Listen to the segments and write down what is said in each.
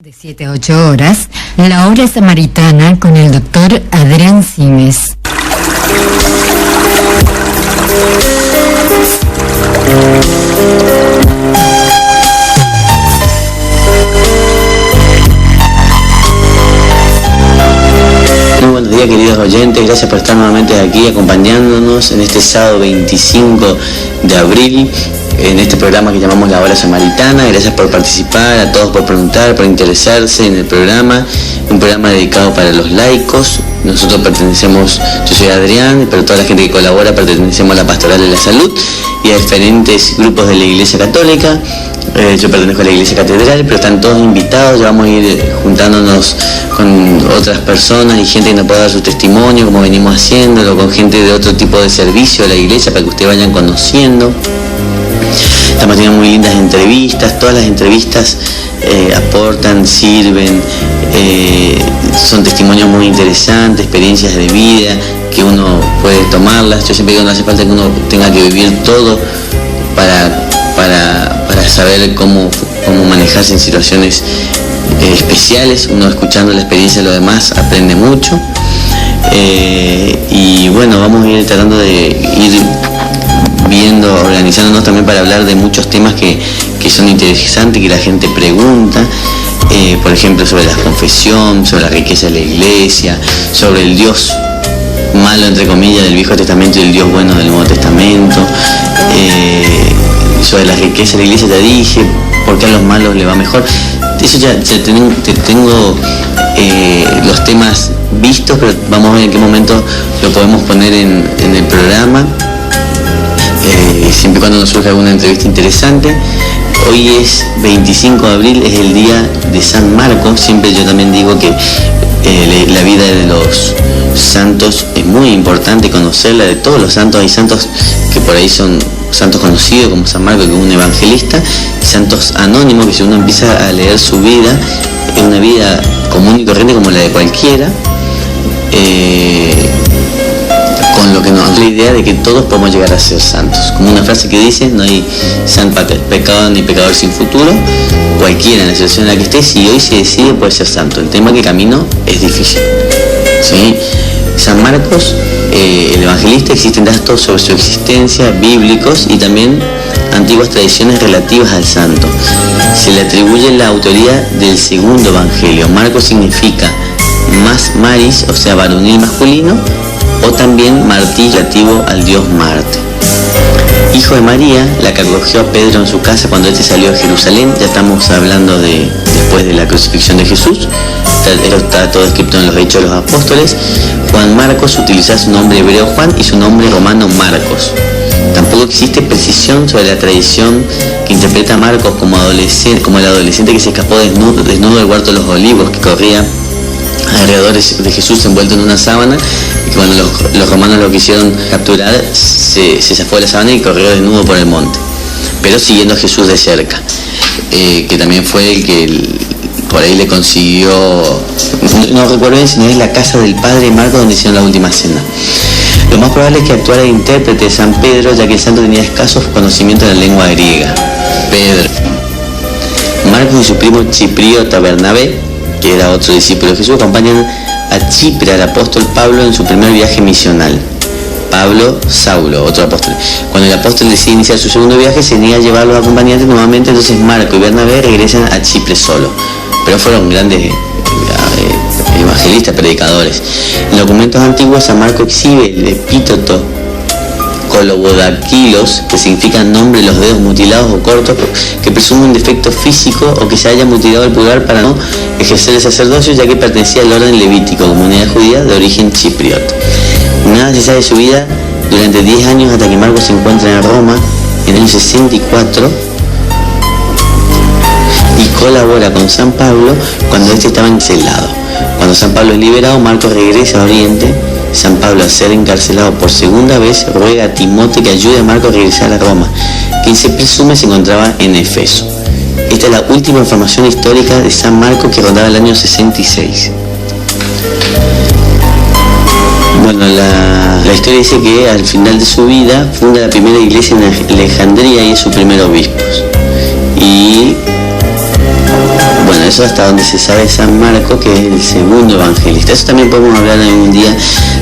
De 7 a 8 horas, la hora samaritana con el doctor Adrián Simes. Muy buenos días, queridos oyentes, gracias por estar nuevamente aquí acompañándonos en este sábado 25 de abril en este programa que llamamos La Hora Samaritana. Gracias por participar, a todos por preguntar, por interesarse en el programa, un programa dedicado para los laicos. Nosotros pertenecemos, yo soy Adrián, pero toda la gente que colabora pertenecemos a la Pastoral de la Salud y a diferentes grupos de la Iglesia Católica. Yo pertenezco a la Iglesia Catedral, pero están todos invitados. Ya vamos a ir juntándonos con otras personas y gente que nos pueda dar su testimonio, como venimos haciéndolo, con gente de otro tipo de servicio de la Iglesia para que ustedes vayan conociendo. Estamos teniendo muy lindas entrevistas, todas las entrevistas aportan, sirven, son testimonios muy interesantes, experiencias de vida que uno puede tomarlas. Yo siempre digo, no hace falta que uno tenga que vivir todo para saber cómo manejarse en situaciones especiales. Uno escuchando la experiencia de los demás aprende mucho. Y bueno, vamos a ir tratando de ir viendo, organizándonos también para hablar de muchos temas que son interesantes, que la gente pregunta, por ejemplo sobre la confesión, sobre la riqueza de la Iglesia, sobre el Dios malo entre comillas del Viejo Testamento y el Dios bueno del Nuevo Testamento, sobre la riqueza de la Iglesia ya dije, por qué a los malos le va mejor. Eso ya tengo los temas vistos, pero vamos a ver en qué momento lo podemos poner en el programa. Siempre y cuando nos surja alguna entrevista interesante. Hoy es 25 de abril, es el día de San Marcos. Siempre yo también digo que la vida de los santos es muy importante conocerla, de todos los santos. Hay santos que por ahí son santos conocidos, como San Marcos, que es un evangelista, y santos anónimos, que si uno empieza a leer su vida, es una vida común y corriente como la de cualquiera, con lo que nos da la idea de que todos podemos llegar a ser santos. Como una frase que dice, no hay pecado ni pecador sin futuro. Cualquiera en la situación en la que esté, si hoy se decide, puede ser santo. El tema que camino es difícil, ¿sí? San Marcos, el evangelista, existen datos sobre su existencia bíblicos y también antiguas tradiciones relativas al santo. Se le atribuye la autoría del segundo evangelio. Marcos significa más maris, o sea varonil masculino, o también martí, relativo al dios Marte. Hijo de María, la que acogió a Pedro en su casa cuando éste salió de Jerusalén. Ya estamos hablando de después de la crucifixión de Jesús. Está todo escrito en los Hechos de los Apóstoles. Juan Marcos utiliza su nombre hebreo Juan y su nombre romano Marcos. Tampoco existe precisión sobre la tradición que interpreta a Marcos como el adolescente que se escapó desnudo del huerto de los olivos, que corría alrededor de Jesús envuelto en una sábana, y que cuando los romanos lo quisieron capturar se zafó de la sábana y corrió desnudo por el monte, pero siguiendo a Jesús de cerca, que también fue el que por ahí le consiguió, no recuerdo bien si no es la casa del padre Marcos donde hicieron la última cena. Lo más probable es que actuara de intérprete de San Pedro, ya que el santo tenía escasos conocimientos de la lengua griega. Pedro. Marcos y su primo Chipriota Bernabé, que era otro discípulo de Jesús, acompañan a Chipre al apóstol Pablo en su primer viaje misional. Pablo, Saulo, otro apóstol. Cuando el apóstol decide iniciar su segundo viaje, se niega a llevar a los acompañantes nuevamente, entonces Marco y Bernabé regresan a Chipre solo. Pero fueron grandes evangelistas, predicadores. En documentos antiguos, San Marco exhibe el epíteto colobodaquilos, que significa nombre de los dedos mutilados o cortos, que presume un defecto físico o que se haya mutilado el pulgar para no ejercer el sacerdocio, ya que pertenecía al orden levítico, comunidad judía de origen chipriota. Nada se sabe de su vida durante 10 años hasta que Marcos se encuentra en Roma en el 64 y colabora con San Pablo cuando éste estaba encarcelado. Cuando San Pablo es liberado, Marcos regresa a Oriente. San Pablo, al ser encarcelado por segunda vez, ruega a Timoteo que ayude a Marcos a regresar a Roma, quien se presume se encontraba en Efeso. Esta es la última información histórica de San Marcos, que rondaba el año 66. Bueno, la historia dice que al final de su vida funda la primera iglesia en Alejandría y es su primer obispo. Y Bueno, eso hasta donde se sabe San Marcos, que es el segundo evangelista. Eso también podemos hablar algún día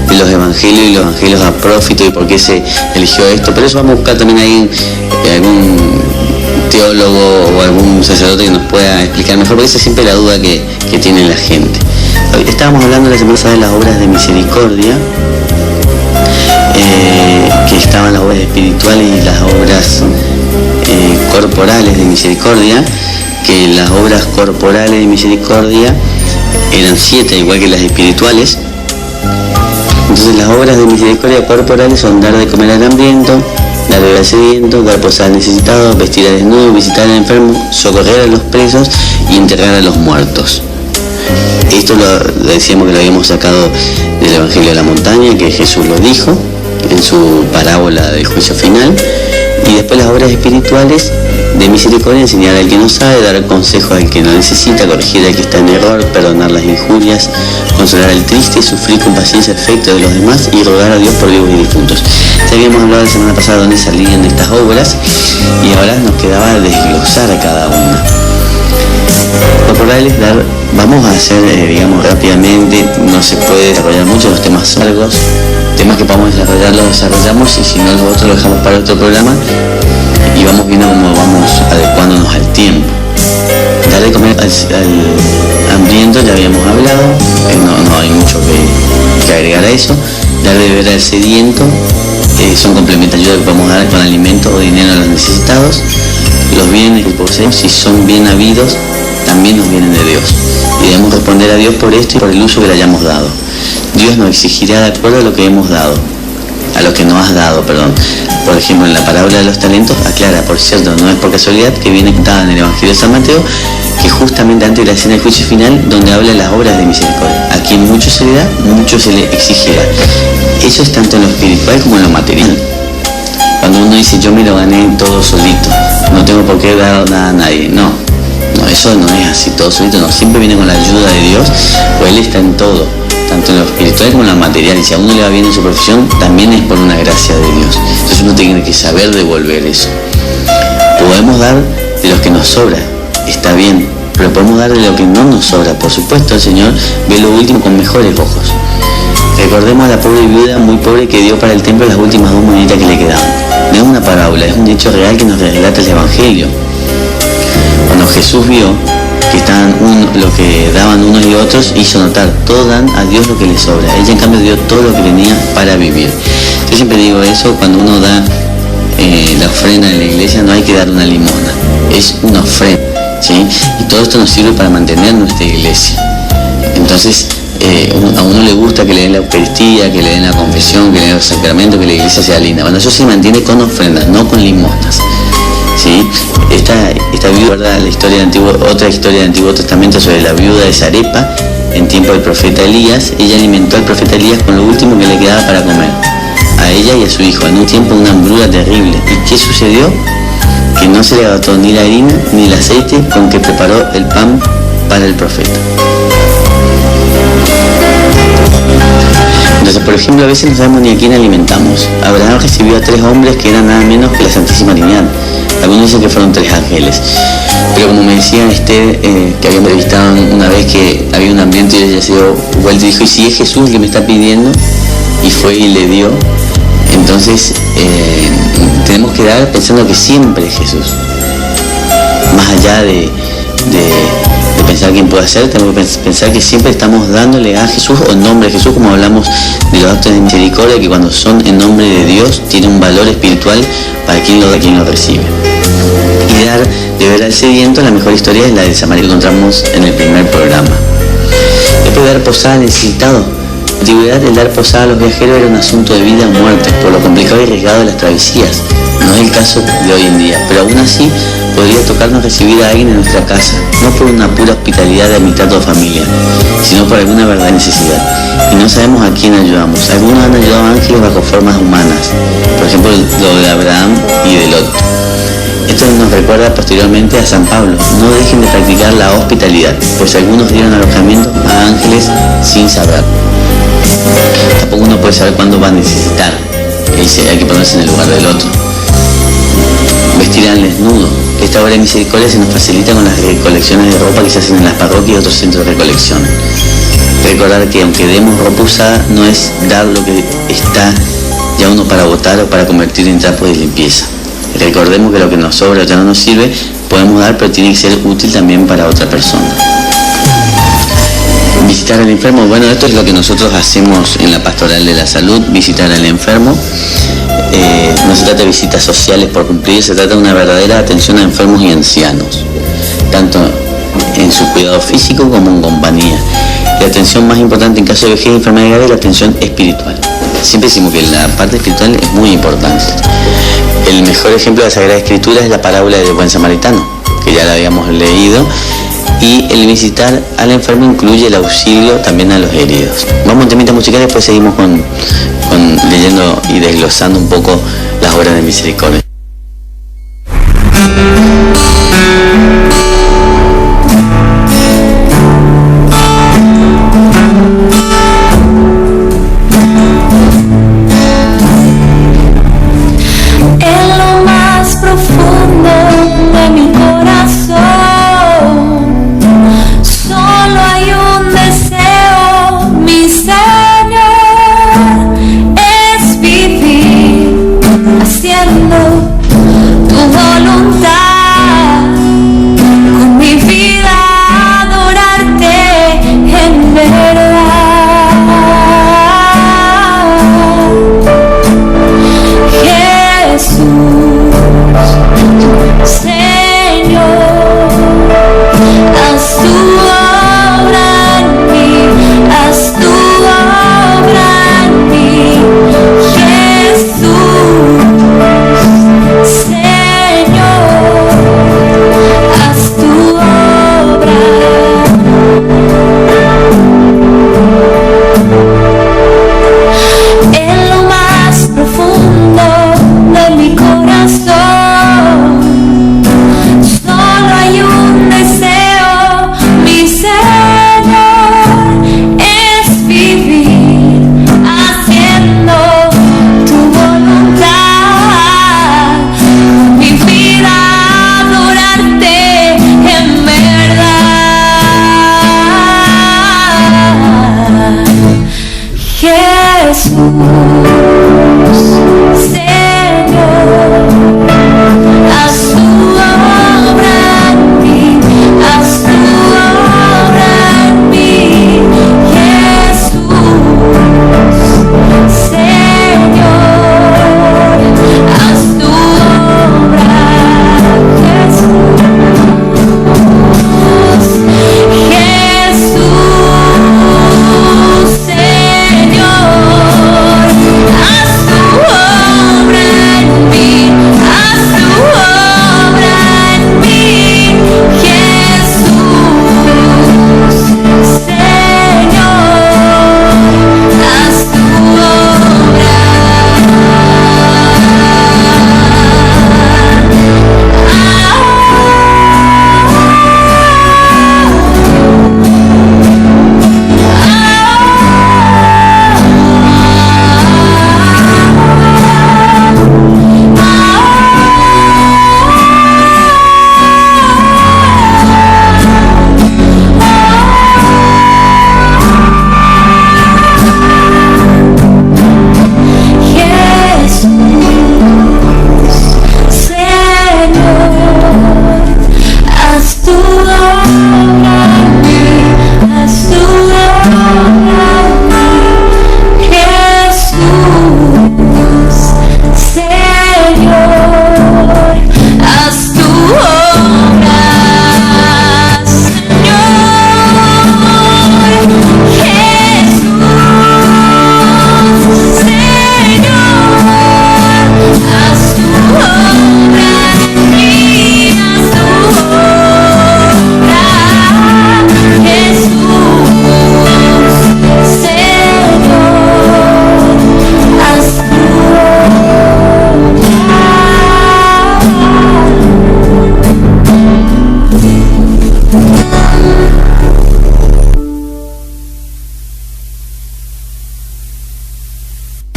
de los evangelios y los evangelios apócrifos y por qué se eligió esto, pero eso vamos a buscar también ahí algún teólogo o algún sacerdote que nos pueda explicar mejor, porque esa es siempre la duda que tiene la gente. Estábamos hablando la semana pasada de las obras de misericordia, que estaban las obras espirituales y las obras corporales de misericordia, que las obras corporales de misericordia eran 7, igual que las espirituales. Entonces las obras de misericordia corporales son dar de comer al hambriento, dar de beber al sediento, dar posada al necesitado, vestir al desnudo, visitar al enfermo, socorrer a los presos y enterrar a los muertos. Esto lo decíamos que lo habíamos sacado del Evangelio de la Montaña, que Jesús lo dijo en su parábola del juicio final. Y después las obras espirituales de misericordia: enseñar al que no sabe, dar consejos al que no necesita, corregir al que está en error, perdonar las injurias, consolar al triste, sufrir con paciencia el efecto de los demás y rogar a Dios por vivos y difuntos. Ya habíamos hablado la semana pasada dónde salían estas obras y ahora nos quedaba desglosar a cada una. Corporales, vamos a hacer, digamos, rápidamente, no se puede desarrollar mucho los temas largos, temas que podamos desarrollar los desarrollamos y si no los otros lo dejamos para otro programa y vamos viendo cómo vamos adecuándonos al tiempo. Dar de comer al hambriento ya habíamos hablado, no hay mucho que agregar a eso. Dar de beber al sediento, son complementos de ayuda que podemos dar con alimento o dinero a los necesitados. Los bienes que poseemos, si son bien habidos, también nos vienen de Dios y debemos responder a Dios por esto y por el uso que le hayamos dado. Dios nos exigirá de acuerdo a lo que hemos dado, a lo que nos has dado, perdón. Por ejemplo, en la parábola de los talentos aclara, por cierto, no es por casualidad que viene contada en el Evangelio de San Mateo, que justamente antes de la escena del juicio final, donde habla de las obras de misericordia. A quien mucho se le da, mucho se le exigirá. Eso es tanto en lo espiritual como en lo material. Cuando uno dice, yo me lo gané todo solito, no tengo por qué dar nada a nadie, no, eso no es así, todo solito, no, siempre viene con la ayuda de Dios, pues Él está en todo, tanto en lo espiritual como en lo material, y si a uno le va bien en su profesión, también es por una gracia de Dios. Entonces uno tiene que saber devolver eso. Podemos dar de lo que nos sobra, está bien, pero podemos dar de lo que no nos sobra. Por supuesto, el Señor ve lo último con mejores ojos. Recordemos a la pobre viuda muy pobre que dio para el templo las últimas 2 moneditas que le quedaban. No es una parábola, es un hecho real que nos relata el Evangelio. Cuando Jesús vio que estaban lo que daban unos y otros, hizo notar, todos dan a Dios lo que les sobra. Ella en cambio dio todo lo que tenía para vivir. Yo siempre digo eso, cuando uno da la ofrenda en la iglesia, no hay que dar una limosna, es una ofrenda, ¿sí? Y todo esto nos sirve para mantener nuestra iglesia. Entonces, a uno le gusta que le den la Eucaristía, que le den la confesión, que le den los sacramentos, que la iglesia sea linda. Bueno, eso se mantiene con ofrendas, no con limosnas, ¿sí? Esta viuda, ¿verdad? Otra historia del Antiguo Testamento sobre la viuda de Sarepa, en tiempo del profeta Elías. Ella alimentó al profeta Elías con lo último que le quedaba para comer, a ella y a su hijo, en un tiempo de una hambruna terrible. ¿Y qué sucedió? Que no se le agotó ni la harina ni el aceite con que preparó el pan para el profeta. Entonces, por ejemplo, a veces no sabemos ni a quién alimentamos. Abraham recibió a 3 hombres que eran nada menos que la Santísima Trinidad. Algunos dicen que fueron 3 ángeles. Pero como me decía que había entrevistado una vez que había un hambriento y ella se dio vuelta y dijo, ¿y si es Jesús el que me está pidiendo? Y fue y le dio. Entonces, tenemos que dar pensando que siempre es Jesús. Más allá de pensar quién puede hacer, tenemos que pensar que siempre estamos dándole a Jesús o en nombre de Jesús, como hablamos de los actos de misericordia, que cuando son en nombre de Dios tiene un valor espiritual para quien lo recibe. Y dar de ver al sediento, la mejor historia es la de Samaria que encontramos en el primer programa. Después de dar posada al necesitado. En la antigüedad, el dar posada a los viajeros era un asunto de vida o muerte, por lo complicado y arriesgado de las travesías. No es el caso de hoy en día, pero aún así podría tocarnos recibir a alguien en nuestra casa, no por una pura hospitalidad de amistad o familia, sino por alguna verdadera necesidad. Y no sabemos a quién ayudamos. Algunos han ayudado a ángeles bajo formas humanas, por ejemplo lo de Abraham y de Lot. Esto nos recuerda posteriormente a San Pablo. No dejen de practicar la hospitalidad, pues algunos dieron alojamiento a ángeles sin saber. Tampoco uno puede saber cuándo va a necesitar. Hay que ponerse en el lugar del otro. Vestir al desnudo. esta obra de misericordia se nos facilita con las recolecciones de ropa que se hacen en las parroquias y otros centros de recolección. Recordar que aunque demos ropa usada, no es dar lo que está ya uno para botar o para convertir en trapos de limpieza. Recordemos que lo que nos sobra o ya no nos sirve, podemos dar, pero tiene que ser útil también para otra persona. Visitar al enfermo, bueno, esto es lo que nosotros hacemos en la Pastoral de la Salud, visitar al enfermo. No se trata de visitas sociales por cumplir, se trata de una verdadera atención a enfermos y ancianos, tanto en su cuidado físico como en compañía. La atención más importante en caso de vejez y enfermedad grave es la atención espiritual. Siempre decimos que la parte espiritual es muy importante. El mejor ejemplo de la Sagrada Escritura es la parábola del buen samaritano, que ya la habíamos leído, y el visitar al enfermo incluye el auxilio también a los heridos. Vamos a un temita musical y después seguimos con leyendo y desglosando un poco las obras de misericordia.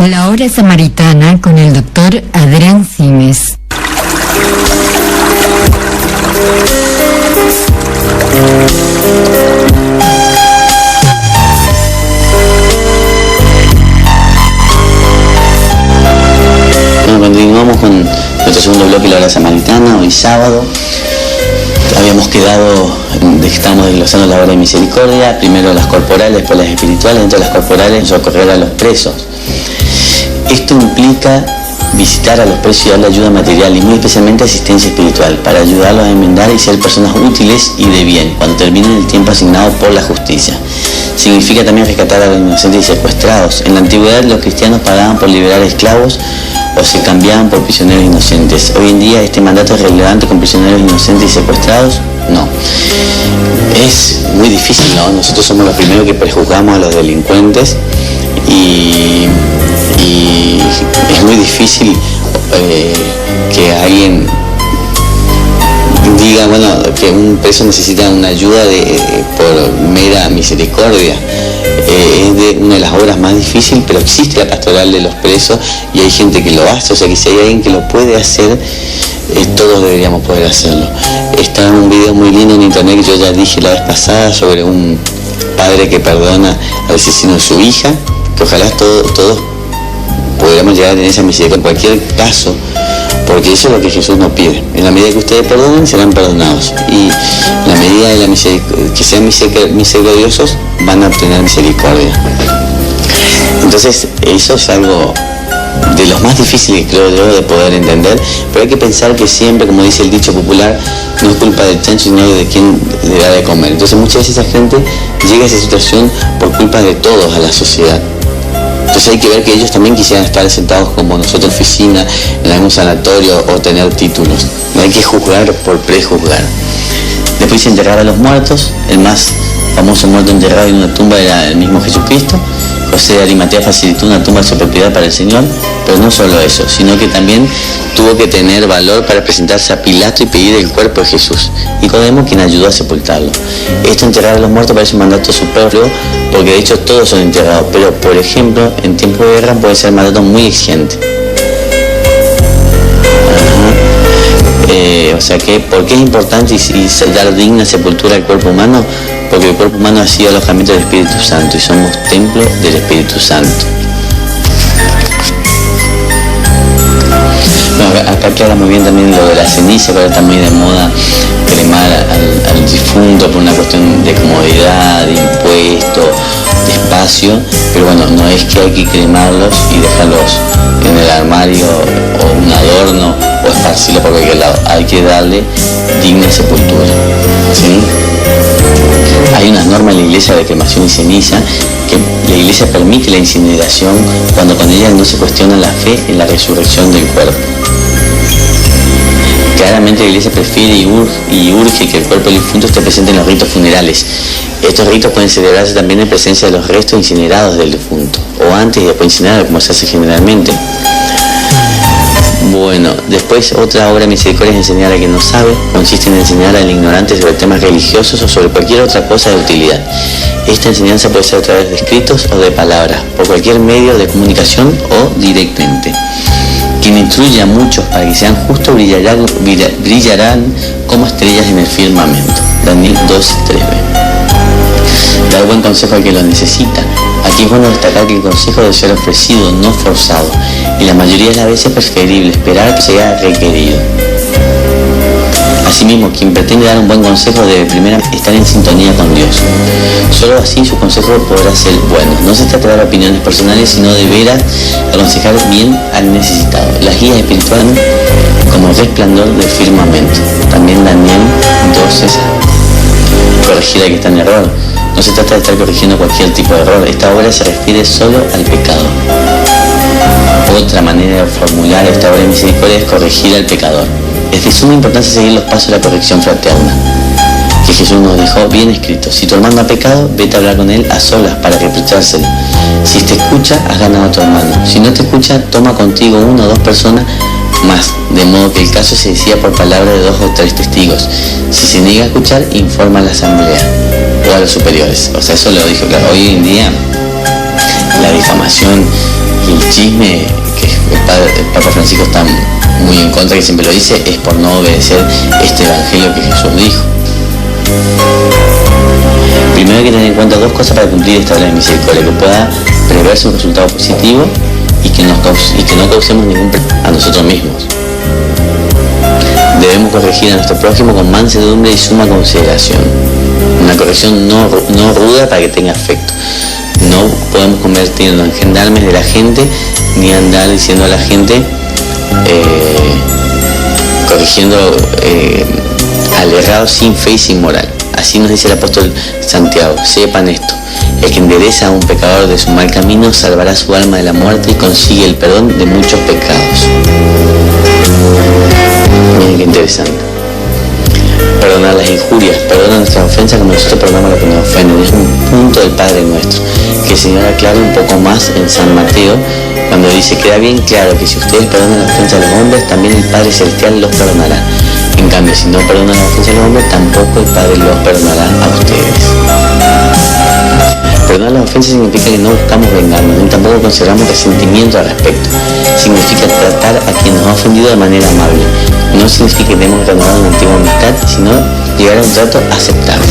La hora samaritana con el doctor Adrián Simes. bloque de la hora samaritana, hoy sábado. Habíamos quedado de que estamos desglosando la obra de misericordia, primero las corporales, después las espirituales. Dentro de las corporales, socorrer a los presos. Esto implica visitar a los presos y darle ayuda material y muy especialmente asistencia espiritual para ayudarlos a enmendar y ser personas útiles y de bien cuando terminen el tiempo asignado por la justicia. Significa también rescatar a los inocentes y secuestrados. En la antigüedad los cristianos pagaban por liberar esclavos o se cambiaban por prisioneros inocentes. Hoy en día este mandato es relevante con prisioneros inocentes y secuestrados. No. Es muy difícil, ¿no? Nosotros somos los primeros que prejuzgamos a los delincuentes y es muy difícil que alguien diga, bueno, que un preso necesita una ayuda por mera misericordia. Es una de las obras más difíciles, pero existe la pastoral de los presos y hay gente que lo hace, o sea que si hay alguien que lo puede hacer, todos deberíamos poder hacerlo. Está un video muy lindo en internet que yo ya dije la vez pasada sobre un padre que perdona al asesino de su hija, que ojalá todos podríamos llegar a tener esa misericordia en cualquier caso, porque eso es lo que Jesús nos pide. En la medida que ustedes perdonen, serán perdonados, y en la medida de que sean misericordiosos, van a obtener misericordia. Entonces eso es algo de los más difíciles, creo yo, de poder entender, pero hay que pensar que siempre, como dice el dicho popular, no es culpa del chancho sino de quien le da de comer. Entonces muchas veces esa gente llega a esa situación por culpa de todos a la sociedad. Entonces hay que ver que ellos también quisieran estar sentados como nosotros en oficina, en algún sanatorio o tener títulos. No hay que juzgar por prejuzgar. Después se enterrar a los muertos. El más famoso muerto enterrado en una tumba era el mismo Jesucristo. José de Arimatea facilitó una tumba de su propiedad para el Señor, pero no solo eso, sino que también tuvo que tener valor para presentarse a Pilato y pedir el cuerpo de Jesús. Y Nicodemo quien ayudó a sepultarlo. Esto, enterrar a los muertos, parece un mandato superfluo, porque de hecho todos son enterrados, pero por ejemplo, en tiempo de guerra puede ser un mandato muy exigente. O sea que, ¿por qué es importante y dar digna sepultura al cuerpo humano? Porque el cuerpo humano ha sido alojamiento del Espíritu Santo y somos templo del Espíritu Santo. Bueno, acá queda muy bien también lo de la ceniza, pero está muy de moda cremar al difunto por una cuestión de comodidad, de impuesto, de espacio, pero bueno, no es que hay que cremarlos y dejarlos en el armario o un adorno o esparcirlo por cualquier lado. Hay que darle digna sepultura, ¿sí? Hay unas normas en la iglesia de cremación y ceniza que la iglesia permite la incineración cuando con ella no se cuestiona la fe en la resurrección del cuerpo. Claramente la iglesia prefiere y urge que el cuerpo del difunto esté presente en los ritos funerales. Estos ritos pueden celebrarse también en presencia de los restos incinerados del difunto, o antes y después incinerado, como se hace generalmente. Bueno, después otra obra de misericordia es enseñar a quien no sabe. Consiste en enseñar al ignorante sobre temas religiosos o sobre cualquier otra cosa de utilidad. Esta enseñanza puede ser a través de escritos o de palabras, por cualquier medio de comunicación o directamente. Quien instruye a muchos para que sean justos brillarán como estrellas en el firmamento. Daniel 2:3b. Dar buen consejo al que lo necesita. Aquí es bueno destacar que el consejo debe ser ofrecido, no forzado, y la mayoría de las veces es preferible esperar que sea requerido. Asimismo, quien pretende dar un buen consejo debe primero estar en sintonía con Dios. Solo así su consejo podrá ser bueno. No se trata de dar opiniones personales, sino de veras aconsejar bien al necesitado. Las guías espirituales como resplandor del firmamento. También Daniel 12. Corregir al que está en error. No se trata de estar corrigiendo cualquier tipo de error. Esta obra se refiere solo al pecado. Otra manera de formular esta obra de misericordia es corregir al pecador. Es de suma importancia seguir los pasos de la corrección fraterna, que Jesús nos dejó bien escrito. Si tu hermano ha pecado, vete a hablar con él a solas para reprochárselo. Si te escucha, has ganado a tu hermano. Si no te escucha, toma contigo 1 o 2 personas más, de modo que el caso se decida por palabra de 2 o 3 testigos. Si se niega a escuchar, informa a la asamblea o a los superiores. O sea, eso lo dijo claro. Hoy en día la difamación y el chisme, que el Papa Francisco está muy en contra, que siempre lo dice, es por no obedecer este evangelio que Jesús dijo. Primero hay que tener en cuenta 2 cosas para cumplir esta obra de misericordia: que pueda preverse un resultado positivo y que no causemos ningún problema a nosotros mismos. Debemos corregir a nuestro prójimo con mansedumbre y suma consideración. Una corrección no ruda para que tenga efecto. No podemos convertirnos en gendarmes de la gente, ni andar diciendo a la gente, corrigiendo al errado sin fe y sin moral. Así nos dice el apóstol Santiago: sepan esto, el que endereza a un pecador de su mal camino salvará su alma de la muerte y consigue el perdón de muchos pecados. Miren qué interesante. Perdonar las injurias, perdonar nuestras ofensas como nosotros perdonamos a los que nos ofenden. Es un punto del Padre Nuestro, que el Señor aclara un poco más en San Mateo, cuando dice: queda bien claro que si ustedes perdonan las ofensas a los hombres, también el Padre Celestial los perdonará. En cambio, si no perdonan las ofensas a los hombres, tampoco el Padre los perdonará a ustedes. Perdonar las ofensas significa que no buscamos vengarnos, ni tampoco consideramos resentimiento al respecto. Significa tratar a quien nos ha ofendido de manera amable. No significa que debemos renovar una antigua amistad, sino llegar a un trato aceptable.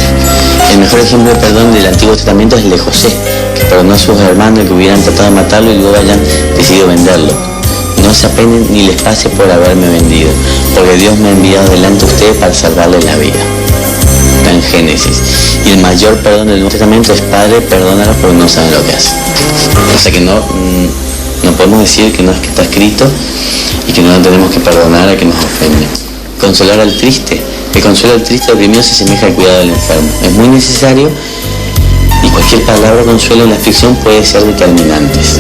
El mejor ejemplo de perdón del Antiguo Testamento es el de José, que perdonó a sus hermanos que hubieran tratado de matarlo y luego hayan decidido venderlo. No se apenen ni les pase por haberme vendido, porque Dios me ha enviado delante de ustedes para salvarles la vida. Está en Génesis. Y el mayor perdón del Nuevo Testamento es: Padre, perdónalos porque no saben lo que hacen. O sea que no podemos decir que no es que está escrito y que no tenemos que perdonar a que nos ofende. Consolar al triste. El consuelo al triste oprimido se asemeja al cuidado del enfermo. Es muy necesario, y cualquier palabra de consuelo en la aflicción puede ser determinantes.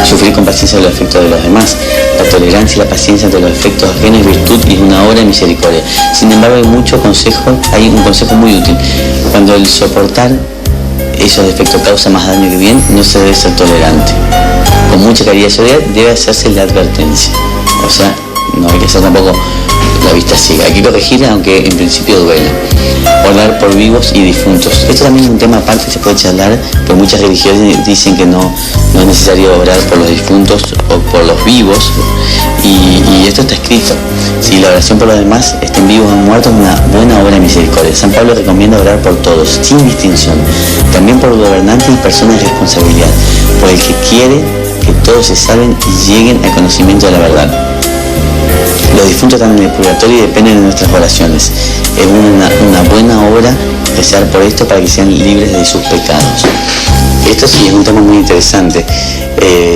Sufrir con paciencia los efectos de los demás. La tolerancia y la paciencia ante los efectos ajenos es virtud y es una obra de misericordia. Sin embargo, hay un consejo muy útil. Cuando el soportar esos defectos causa más daño que bien, no se debe ser tolerante. Con mucha caridad y soledad debe hacerse la advertencia. O sea, no hay que hacer tampoco la vista ciega. Hay que corregir, aunque en principio duela. Orar por vivos y difuntos. Esto también es un tema aparte que se puede charlar, porque muchas religiones dicen que no es necesario orar por los difuntos o por los vivos, y esto está escrito. Si la oración por los demás, estén vivos o muertos, es una buena obra de misericordia. San Pablo recomienda orar por todos, sin distinción, también por gobernantes y personas de responsabilidad, por el que quiere que todos se salven y lleguen al conocimiento de la verdad. Los difuntos están en el purgatorio y dependen de nuestras oraciones. Es una buena obra rezar por esto para que sean libres de sus pecados. Esto sí es un tema muy interesante,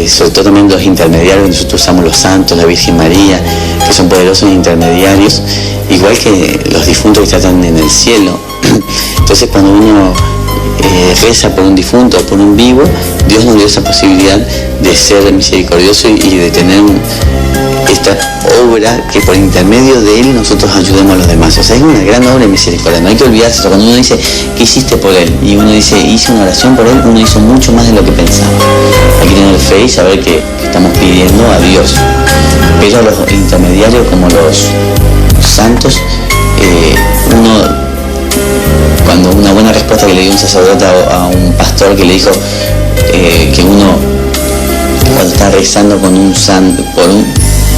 sobre todo también los intermediarios. Nosotros usamos los santos, la Virgen María, que son poderosos intermediarios, igual que los difuntos que están en el cielo. Entonces, cuando uno reza por un difunto o por un vivo, Dios nos dio esa posibilidad de ser misericordioso y de tener esta obra que por intermedio de él nosotros ayudemos a los demás. O sea, es una gran obra de misericordia. No hay que olvidarse eso. Cuando uno dice: ¿qué hiciste por él? Y uno dice: hice una oración por él, uno hizo mucho más de lo que pensaba. Hay que tener fe y saber que estamos pidiendo a Dios. Pero a los intermediarios, como los santos, cuando una buena respuesta que le dio un sacerdote a un pastor que le dijo que uno, cuando está rezando con un santo,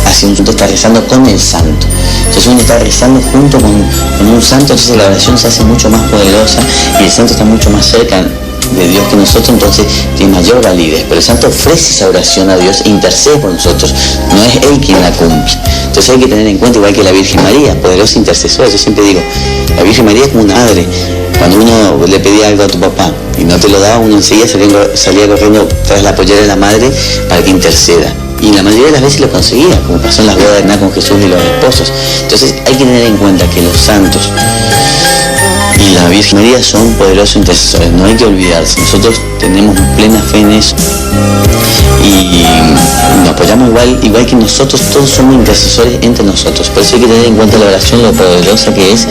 hacia un santo, está rezando con el santo. Entonces uno está rezando junto con un santo, entonces la oración se hace mucho más poderosa y el santo está mucho más cerca de Dios que nosotros, entonces tiene mayor validez. Pero el santo ofrece esa oración a Dios e intercede por nosotros, no es él quien la cumple. Entonces hay que tener en cuenta, igual que la Virgen María, poderosa intercesora. Yo siempre digo, la Virgen María es como una madre. Cuando uno le pedía algo a tu papá y no te lo daba, uno enseguida salía corriendo tras la pollera de la madre para que interceda. Y la mayoría de las veces lo conseguía, como pasó en las bodas de Caná con Jesús y los esposos. Entonces hay que tener en cuenta que los santos y la Virgen María son poderosos intercesores, no hay que olvidarse. Nosotros tenemos plena fe en eso y nos apoyamos igual que nosotros, todos somos intercesores entre nosotros. Por eso hay que tener en cuenta la oración, lo poderosa que es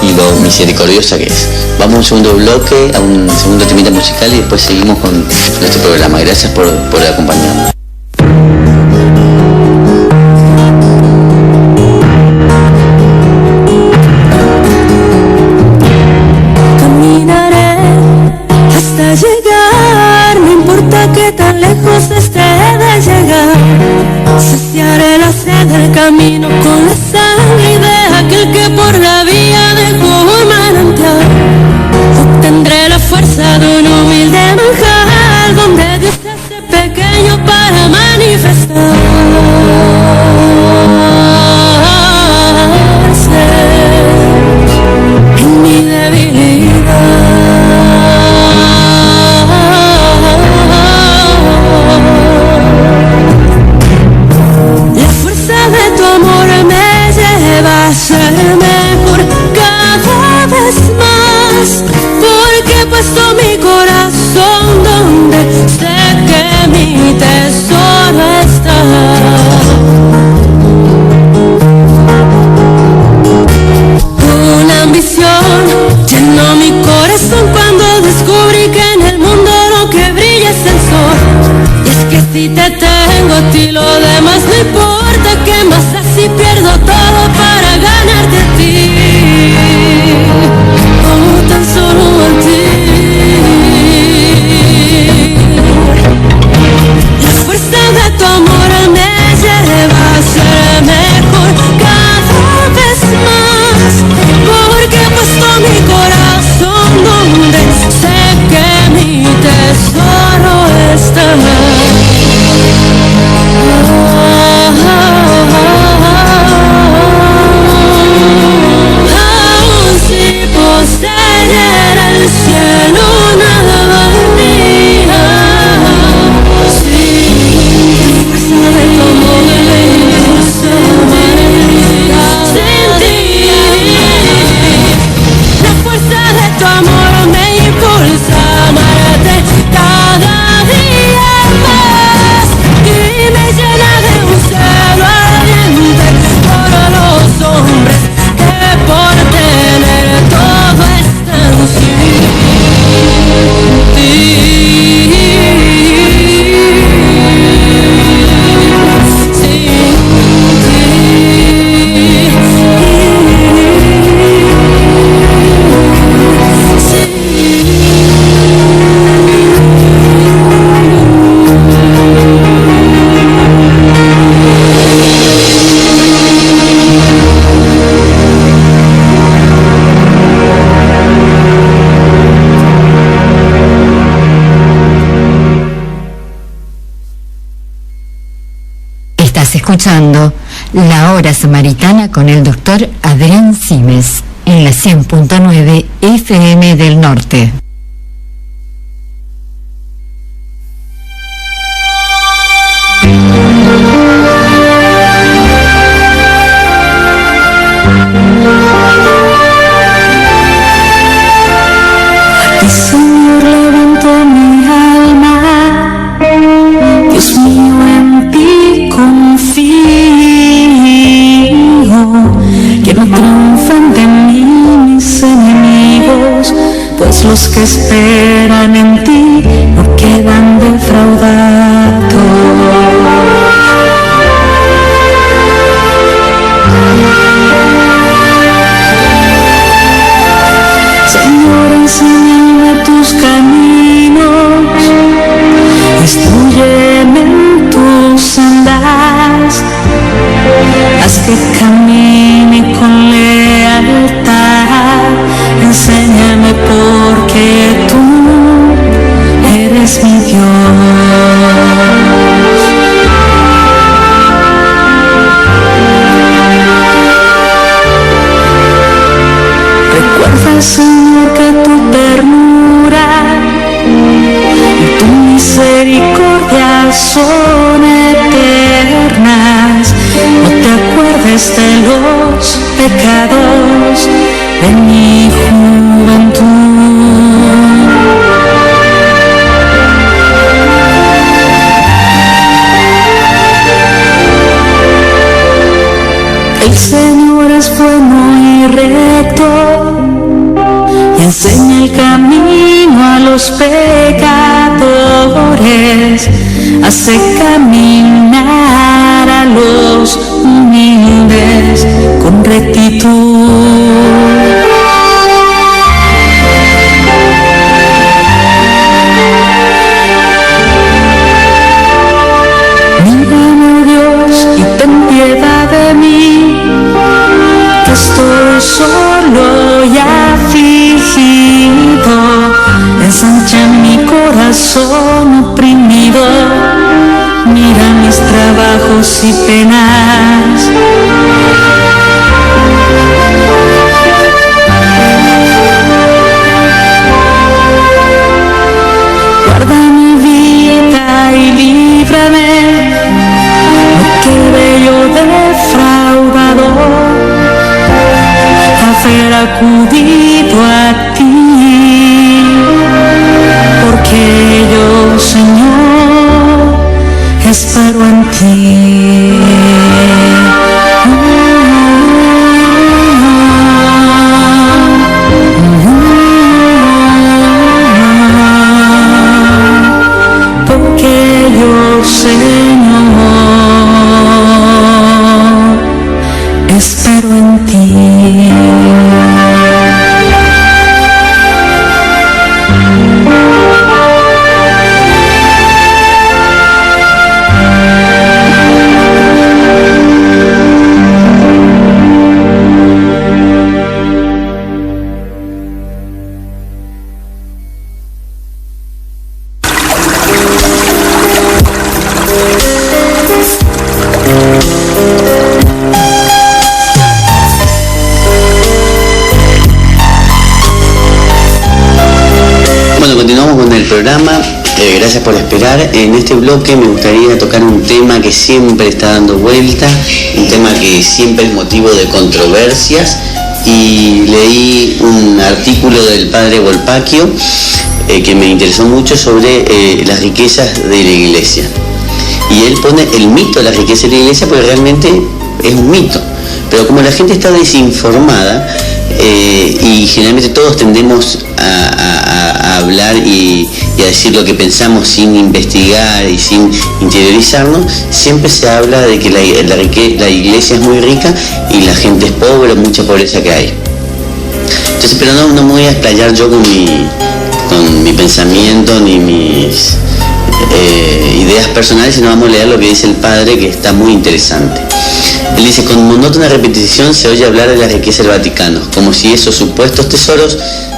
y lo misericordiosa que es. Vamos a un segundo bloque, a un segundo temita musical y después seguimos con nuestro programa. Gracias por acompañarnos. Llegar, no importa que tan lejos esté de llegar, saciaré la sed del camino con la sangre de aquel que por la vía dejó un manantial. Obtendré la fuerza de un humilde manjar, donde Dios se hace pequeño para manifestar si te tengo a ti, lo demás no importa. ¿Qué más da si pierdo todo para ganarte a ti? Como tan solo a ti. La fuerza de tu amor me lleva a ser mejor cada vez más, porque he puesto mi corazón donde sé que mi tesoro está. Aún si poseyera el cielo nada valdría. Sí, la fuerza de tu amor me impulsa a amar sin ti. La fuerza de tu amor me impulsa a amarte cada día más y me llena de un celo ardiente por los hombres que por tener todo están sin ti. Estás escuchando La Hora Samaritana con el doctor Adrián Simes en la 100.9 FM del Norte. A ti, Señor, levanto mi alma, Dios mío, en ti confío, que no triunfen de mí mis enemigos, pues los que esperan en ti no quedan defraudados. Señor, enséñame tus caminos, instrúyeme en tus sendas, haz que camine con lealtad, enséñame porque tú eres mi Dios. Recuerda, Señor, que tu ternura y tu misericordia son eternas. No te acuerdes de los pecados de mi juventud. El Señor es bueno y recto y enseña el camino a los pecadores, hace caminar a los humildes con rectitud. Mírame, Dios, y ten piedad de mí, que estoy solo y afligido. Ensancha mi corazón oprimido, mira mis trabajos y penas. Guarda mi vida y líbrame, no quede yo defraudador, haber acudido a ti, porque yo, Señor, espero en ti. el programa. Gracias por esperar. En este bloque me gustaría tocar un tema que siempre está dando vuelta, un tema que siempre es motivo de controversias, y leí un artículo del padre Volpacchio que me interesó mucho sobre las riquezas de la iglesia. Y él pone el mito de la riqueza de la iglesia porque realmente es un mito. Pero como la gente está desinformada, y generalmente todos tendemos a hablar y a decir lo que pensamos sin investigar y sin interiorizarnos, siempre se habla de que la iglesia es muy rica y la gente es pobre, mucha pobreza que hay. Entonces, pero no me voy a explayar yo con mi pensamiento ni mis ideas personales, sino vamos a leer lo que dice el padre, que está muy interesante. Él dice: con monótona repetición se oye hablar de la riqueza del Vaticano, como si esos supuestos tesoros,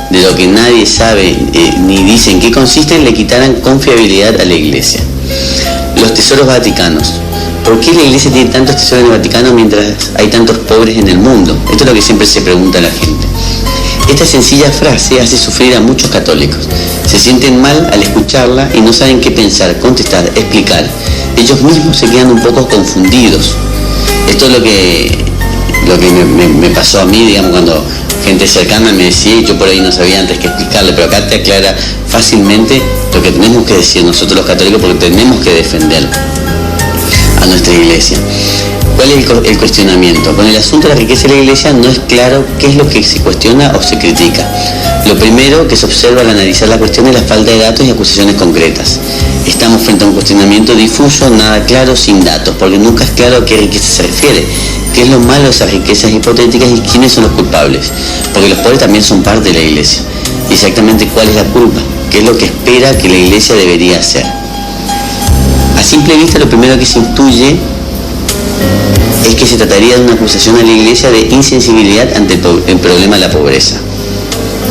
de lo que nadie sabe ni dice en qué consisten, le quitaran confiabilidad a la iglesia. Los tesoros vaticanos. ¿Por qué la iglesia tiene tantos tesoros en el Vaticano mientras hay tantos pobres en el mundo? Esto es lo que siempre se pregunta la gente. Esta sencilla frase hace sufrir a muchos católicos. Se sienten mal al escucharla y no saben qué pensar, contestar, explicar. Ellos mismos se quedan un poco confundidos. Esto es lo que me pasó a mí, digamos, cuando gente cercana me decía, y yo por ahí no sabía antes que explicarle, pero acá te aclara fácilmente lo que tenemos que decir nosotros los católicos, porque tenemos que defender a nuestra iglesia. ¿Cuál es el cuestionamiento? Con el asunto de la riqueza de la iglesia no es claro qué es lo que se cuestiona o se critica. Lo primero que se observa al analizar la cuestión es la falta de datos y acusaciones concretas. Estamos frente a un cuestionamiento difuso, nada claro, sin datos, porque nunca es claro a qué riqueza se refiere, qué es lo malo de esas riquezas hipotéticas y quiénes son los culpables, porque los pobres también son parte de la iglesia. Y exactamente cuál es la culpa, qué es lo que espera que la iglesia debería hacer. A simple vista, lo primero que se intuye es que se trataría de una acusación a la iglesia de insensibilidad ante el problema de la pobreza.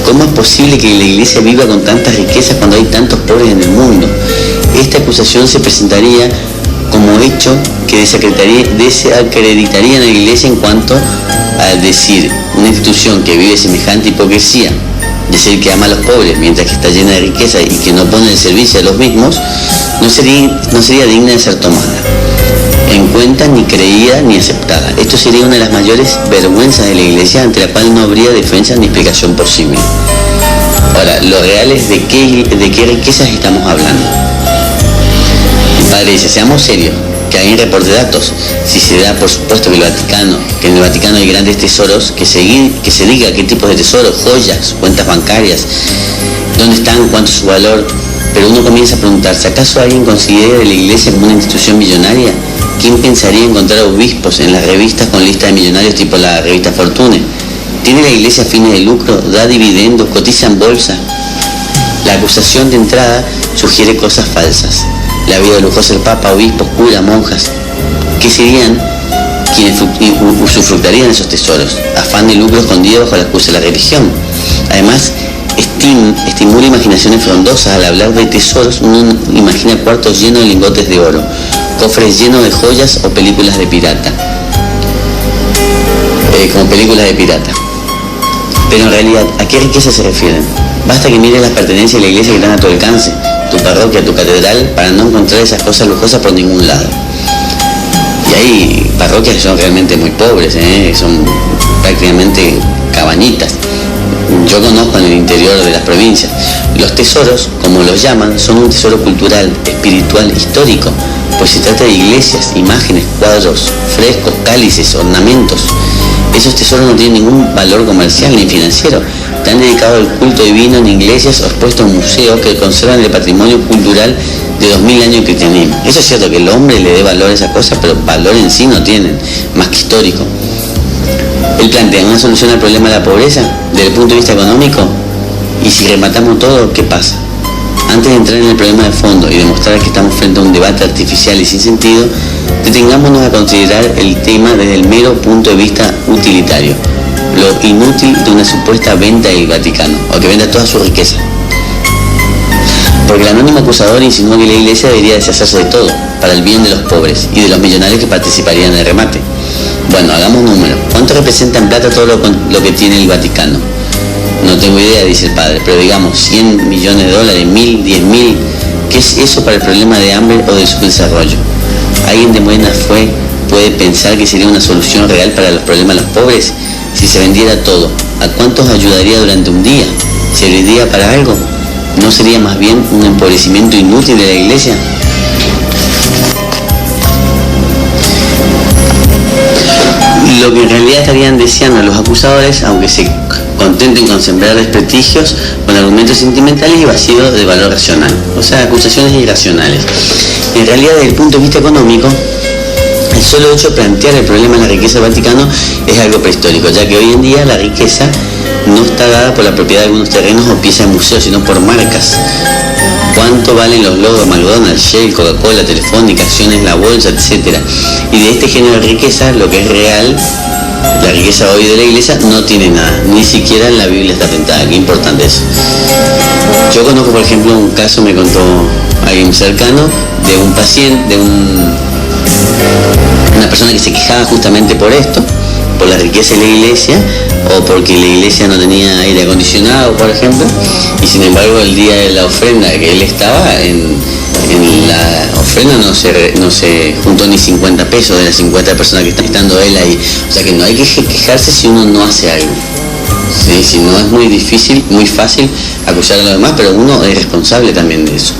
¿Cómo es posible que la iglesia viva con tantas riquezas cuando hay tantos pobres en el mundo? Esta acusación se presentaría como hecho que desacreditaría a la iglesia en cuanto a decir una institución que vive semejante hipocresía, decir que ama a los pobres mientras que está llena de riqueza y que no pone el servicio a los mismos, no sería digna de ser tomada en cuenta, ni creída, ni aceptada. Esto sería una de las mayores vergüenzas de la iglesia, ante la cual no habría defensa ni explicación posible. Ahora, lo real es de qué riquezas estamos hablando. El padre dice: seamos serios, que alguien reporte datos. Si se da por supuesto que en el Vaticano hay grandes tesoros, que se diga qué tipos de tesoros, joyas, cuentas bancarias, dónde están, cuánto es su valor. Pero uno comienza a preguntarse: ¿acaso alguien considera la iglesia como una institución millonaria? ¿Quién pensaría encontrar obispos en las revistas con lista de millonarios tipo la revista Fortune? ¿Tiene la iglesia fines de lucro? ¿Da dividendos? ¿Cotiza en bolsa? La acusación de entrada sugiere cosas falsas. La vida lujosa del papa, obispos, curas, monjas. ¿Qué serían quienes usufructarían esos tesoros? Afán de lucro escondido bajo la excusa de la religión. Además, estimula imaginaciones frondosas. Al hablar de tesoros, uno imagina cuartos llenos de lingotes de oro, cofres llenos de joyas o películas de pirata, como películas de pirata. Pero en realidad, ¿a qué riqueza se refieren? Basta que mires las pertenencias de la iglesia que están a tu alcance, tu parroquia, tu catedral, para no encontrar esas cosas lujosas por ningún lado. Y hay parroquias que son realmente muy pobres, son prácticamente cabañitas. Yo conozco en el interior de las provincias. Los tesoros, como los llaman, son un tesoro cultural, espiritual, histórico, pues se trata de iglesias, imágenes, cuadros, frescos, cálices, ornamentos. Esos tesoros no tienen ningún valor comercial ni financiero. Están dedicados al culto divino en iglesias o expuestos en museos que conservan el patrimonio cultural de 2000 años que tenemos. Eso es cierto que el hombre le dé valor a esas cosas, pero valor en sí no tienen, más que histórico. Él plantea una solución al problema de la pobreza desde el punto de vista económico. Y si rematamos todo, ¿qué pasa? Antes de entrar en el problema de fondo y demostrar que estamos frente a un debate artificial y sin sentido, detengámonos a considerar el tema desde el mero punto de vista utilitario, lo inútil de una supuesta venta del Vaticano, o que venda toda su riqueza. Porque el anónimo acusador insinuó que la iglesia debería deshacerse de todo, para el bien de los pobres y de los millonarios que participarían en el remate. Bueno, hagamos números. ¿Cuánto representa en plata todo lo que tiene el Vaticano? No tengo idea, dice el padre, pero digamos 100 millones de dólares, 1000, 10.000, ¿qué es eso para el problema de hambre o de subdesarrollo? ¿Alguien de buena fe puede pensar que sería una solución real para los problemas de los pobres? Si se vendiera todo, ¿a cuántos ayudaría durante un día? ¿Serviría para algo? ¿No sería más bien un empobrecimiento inútil de la iglesia? Lo que en realidad estarían deseando los acusadores, aunque se contenten con sembrar desprestigios con argumentos sentimentales y vacíos de valor racional, o sea, acusaciones irracionales. En realidad, desde el punto de vista económico, el solo hecho de plantear el problema de la riqueza del Vaticano es algo prehistórico, ya que hoy en día la riqueza no está dada por la propiedad de algunos terrenos o piezas de museos, sino por marcas. ¿Cuánto valen los logos de McDonald's, Shell, Coca-Cola, Telefónica, acciones, la bolsa, etcétera? Y de este género de riqueza, lo que es real, la riqueza hoy de la iglesia, no tiene nada, ni siquiera en la Biblia está pintada. Qué importante eso. Yo conozco, por ejemplo, un caso, me contó alguien cercano, de un paciente, una persona que se quejaba justamente por esto, por la riqueza de la iglesia, o porque la iglesia no tenía aire acondicionado, por ejemplo, y sin embargo el día de la ofrenda que él estaba en la ofrenda no se juntó ni 50 pesos de las 50 personas que están estando él ahí. O sea que no hay que quejarse si uno no hace algo. ¿Sí? Si no, es muy difícil, muy fácil acusar a los demás, pero uno es responsable también de eso.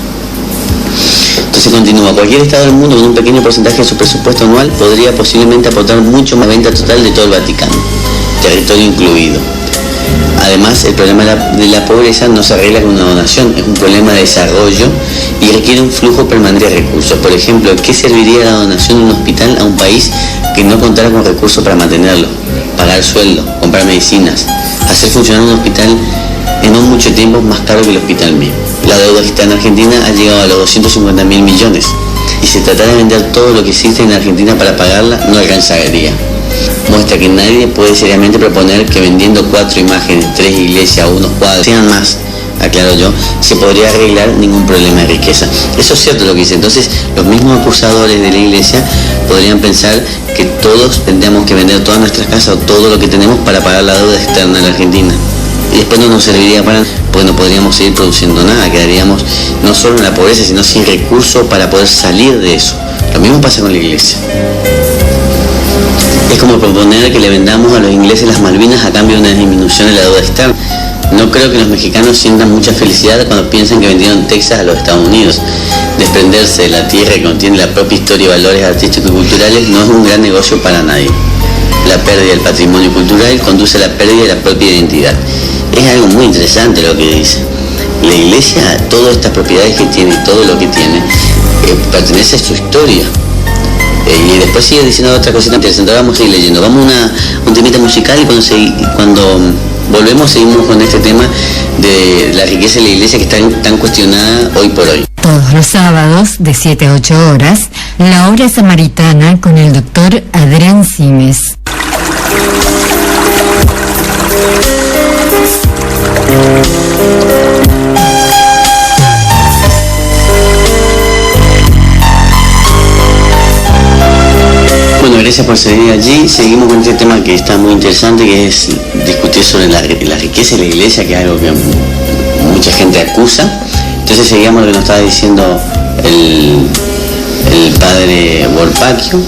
Entonces continúa, cualquier estado del mundo con un pequeño porcentaje de su presupuesto anual podría posiblemente aportar mucho más venta total de todo el Vaticano, territorio incluido. Además, el problema de la pobreza no se arregla con una donación, es un problema de desarrollo y requiere un flujo permanente de recursos. Por ejemplo, ¿qué serviría la donación de un hospital a un país que no contara con recursos para mantenerlo? Pagar sueldo, comprar medicinas, hacer funcionar un hospital en no mucho tiempo es más caro que el hospital mismo. La deuda externa argentina ha llegado a los 250.000 millones y si tratara de vender todo lo que existe en Argentina para pagarla, no alcanzaría. Muestra que nadie puede seriamente proponer que vendiendo 4 imágenes, 3 iglesias o unos cuadros, sean más, aclaro yo, se podría arreglar ningún problema de riqueza. Eso es cierto lo que dice. Entonces, los mismos acusadores de la iglesia podrían pensar que todos tendríamos que vender todas nuestras casas o todo lo que tenemos para pagar la deuda externa en la Argentina. Y después no nos serviría para, pues no podríamos seguir produciendo nada, quedaríamos no solo en la pobreza, sino sin recursos para poder salir de eso. Lo mismo pasa con la iglesia. Es como proponer que le vendamos a los ingleses las Malvinas a cambio de una disminución de la deuda externa. No creo que los mexicanos sientan mucha felicidad cuando piensan que vendieron Texas a los Estados Unidos. Desprenderse de la tierra que contiene la propia historia y valores artísticos y culturales no es un gran negocio para nadie. La pérdida del patrimonio cultural conduce a la pérdida de la propia identidad. Es algo muy interesante lo que dice. La iglesia, todas estas propiedades que tiene, todo lo que tiene, pertenece a su historia. Y después sigue diciendo otra cosita interesante. Ahora vamos a ir leyendo. Vamos a un temita musical y cuando volvemos seguimos con este tema de la riqueza de la iglesia que está tan cuestionada hoy por hoy. Todos los sábados de 7 a 8 horas, la hora samaritana con el doctor Adrián Simes. Bueno, gracias por seguir allí. Seguimos con este tema que está muy interesante, que es discutir sobre la riqueza de la iglesia, que es algo que mucha gente acusa. Entonces seguíamos lo que nos estaba diciendo el padre Volpaquio.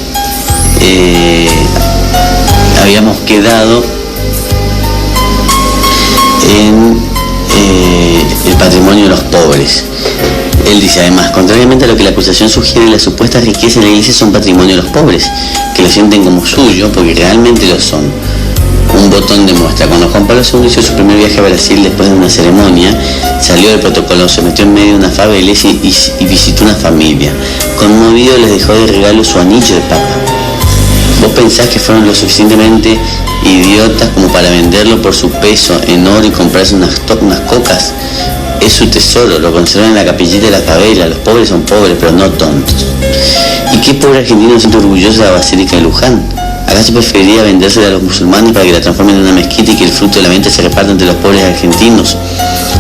Habíamos quedado en el patrimonio de los pobres. Él dice además, contrariamente a lo que la acusación sugiere, las supuestas riquezas de la iglesia son patrimonio de los pobres, que lo sienten como suyo porque realmente lo son. Un botón de muestra. Cuando Juan Pablo II hizo su primer viaje a Brasil después de una ceremonia, salió del protocolo, se metió en medio de una favela y visitó una familia. Conmovido les dejó de regalo su anillo de papa. ¿Vos pensás que fueron lo suficientemente idiotas como para venderlo por su peso en oro y comprarse unas cocas? Es su tesoro, lo conservan en la capillita de la favela. Los pobres son pobres, pero no tontos. ¿Y qué pobre argentino se siente orgulloso de la Basílica de Luján? ¿Acaso preferiría vendérsela a los musulmanes para que la transformen en una mezquita y que el fruto de la venta se reparta entre los pobres argentinos,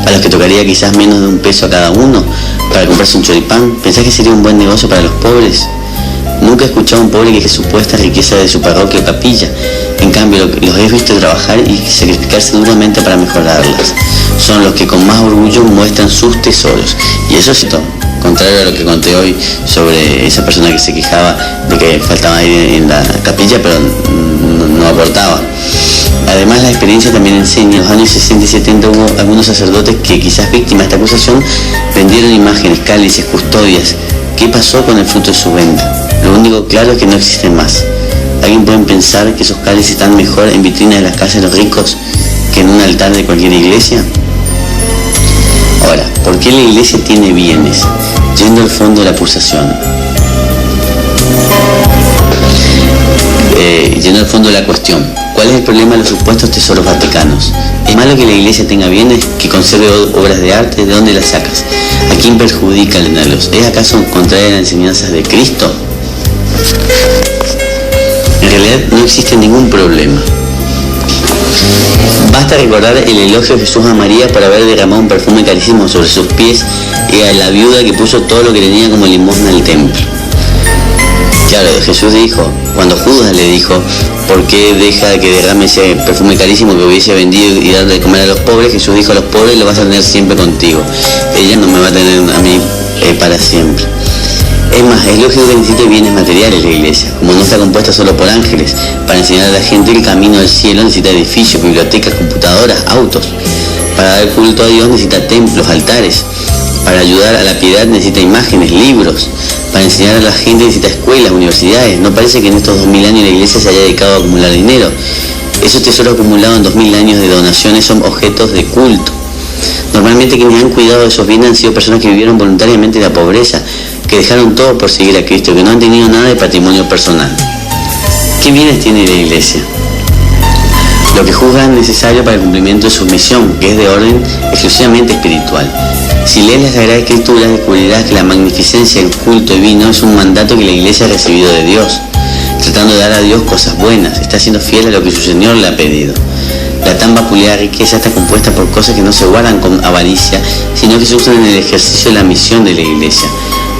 a los que tocaría quizás menos de $1 a cada uno, para comprarse un choripán? ¿Pensás que sería un buen negocio para los pobres? Nunca he escuchado a un pobre que supuesta riqueza de su parroquia o capilla. En cambio, los he visto trabajar y sacrificarse duramente para mejorarlas. Son los que con más orgullo muestran sus tesoros. Y eso es cierto, contrario a lo que conté hoy sobre esa persona que se quejaba de que faltaba aire en la capilla, pero no aportaba. Además, la experiencia también enseña, en los años 60 y 70 hubo algunos sacerdotes que, quizás víctimas de esta acusación, vendieron imágenes, cálices, custodias. ¿Qué pasó con el fruto de su venta? Lo único claro es que no existen más. ¿Alguien puede pensar que esos cálices están mejor en vitrinas de las casas de los ricos que en un altar de cualquier iglesia? Ahora, ¿por qué la iglesia tiene bienes? Yendo al fondo de la acusación. Yendo al fondo de la cuestión. ¿Cuál es el problema de los supuestos tesoros vaticanos? ¿Es malo que la iglesia tenga bienes, que conserve obras de arte? ¿De dónde las sacas? ¿A quién perjudica al tenerlos? ¿Es acaso contraria a las enseñanzas de Cristo? En realidad no existe ningún problema. Basta recordar el elogio de Jesús a María por haber derramado un perfume carísimo sobre sus pies y a la viuda que puso todo lo que tenía como limosna al templo. Claro, Jesús dijo, cuando Judas le dijo, ¿por qué deja que derrame ese perfume carísimo que hubiese vendido y darle de comer a los pobres? Jesús dijo, a los pobres lo vas a tener siempre contigo. Ella no me va a tener a mí para siempre. Es más, es lógico que necesite bienes materiales la iglesia, como no está compuesta solo por ángeles. Para enseñar a la gente el camino al cielo necesita edificios, bibliotecas, computadoras, autos. Para dar culto a Dios necesita templos, altares. Para ayudar a la piedad necesita imágenes, libros. Para enseñar a la gente necesita escuelas, universidades. No parece que en estos 2000 años la iglesia se haya dedicado a acumular dinero. Esos tesoros acumulados en 2000 años de donaciones son objetos de culto. Normalmente quienes han cuidado de esos bienes han sido personas que vivieron voluntariamente la pobreza, que dejaron todo por seguir a Cristo, que no han tenido nada de patrimonio personal. ¿Qué bienes tiene la iglesia? Lo que juzgan necesario para el cumplimiento de su misión, que es de orden exclusivamente espiritual. Si lees la Sagrada Escritura, descubrirás que la magnificencia del culto divino es un mandato que la iglesia ha recibido de Dios, tratando de dar a Dios cosas buenas, está siendo fiel a lo que su Señor le ha pedido. La tan vapuleada riqueza está compuesta por cosas que no se guardan con avaricia, sino que se usan en el ejercicio de la misión de la iglesia.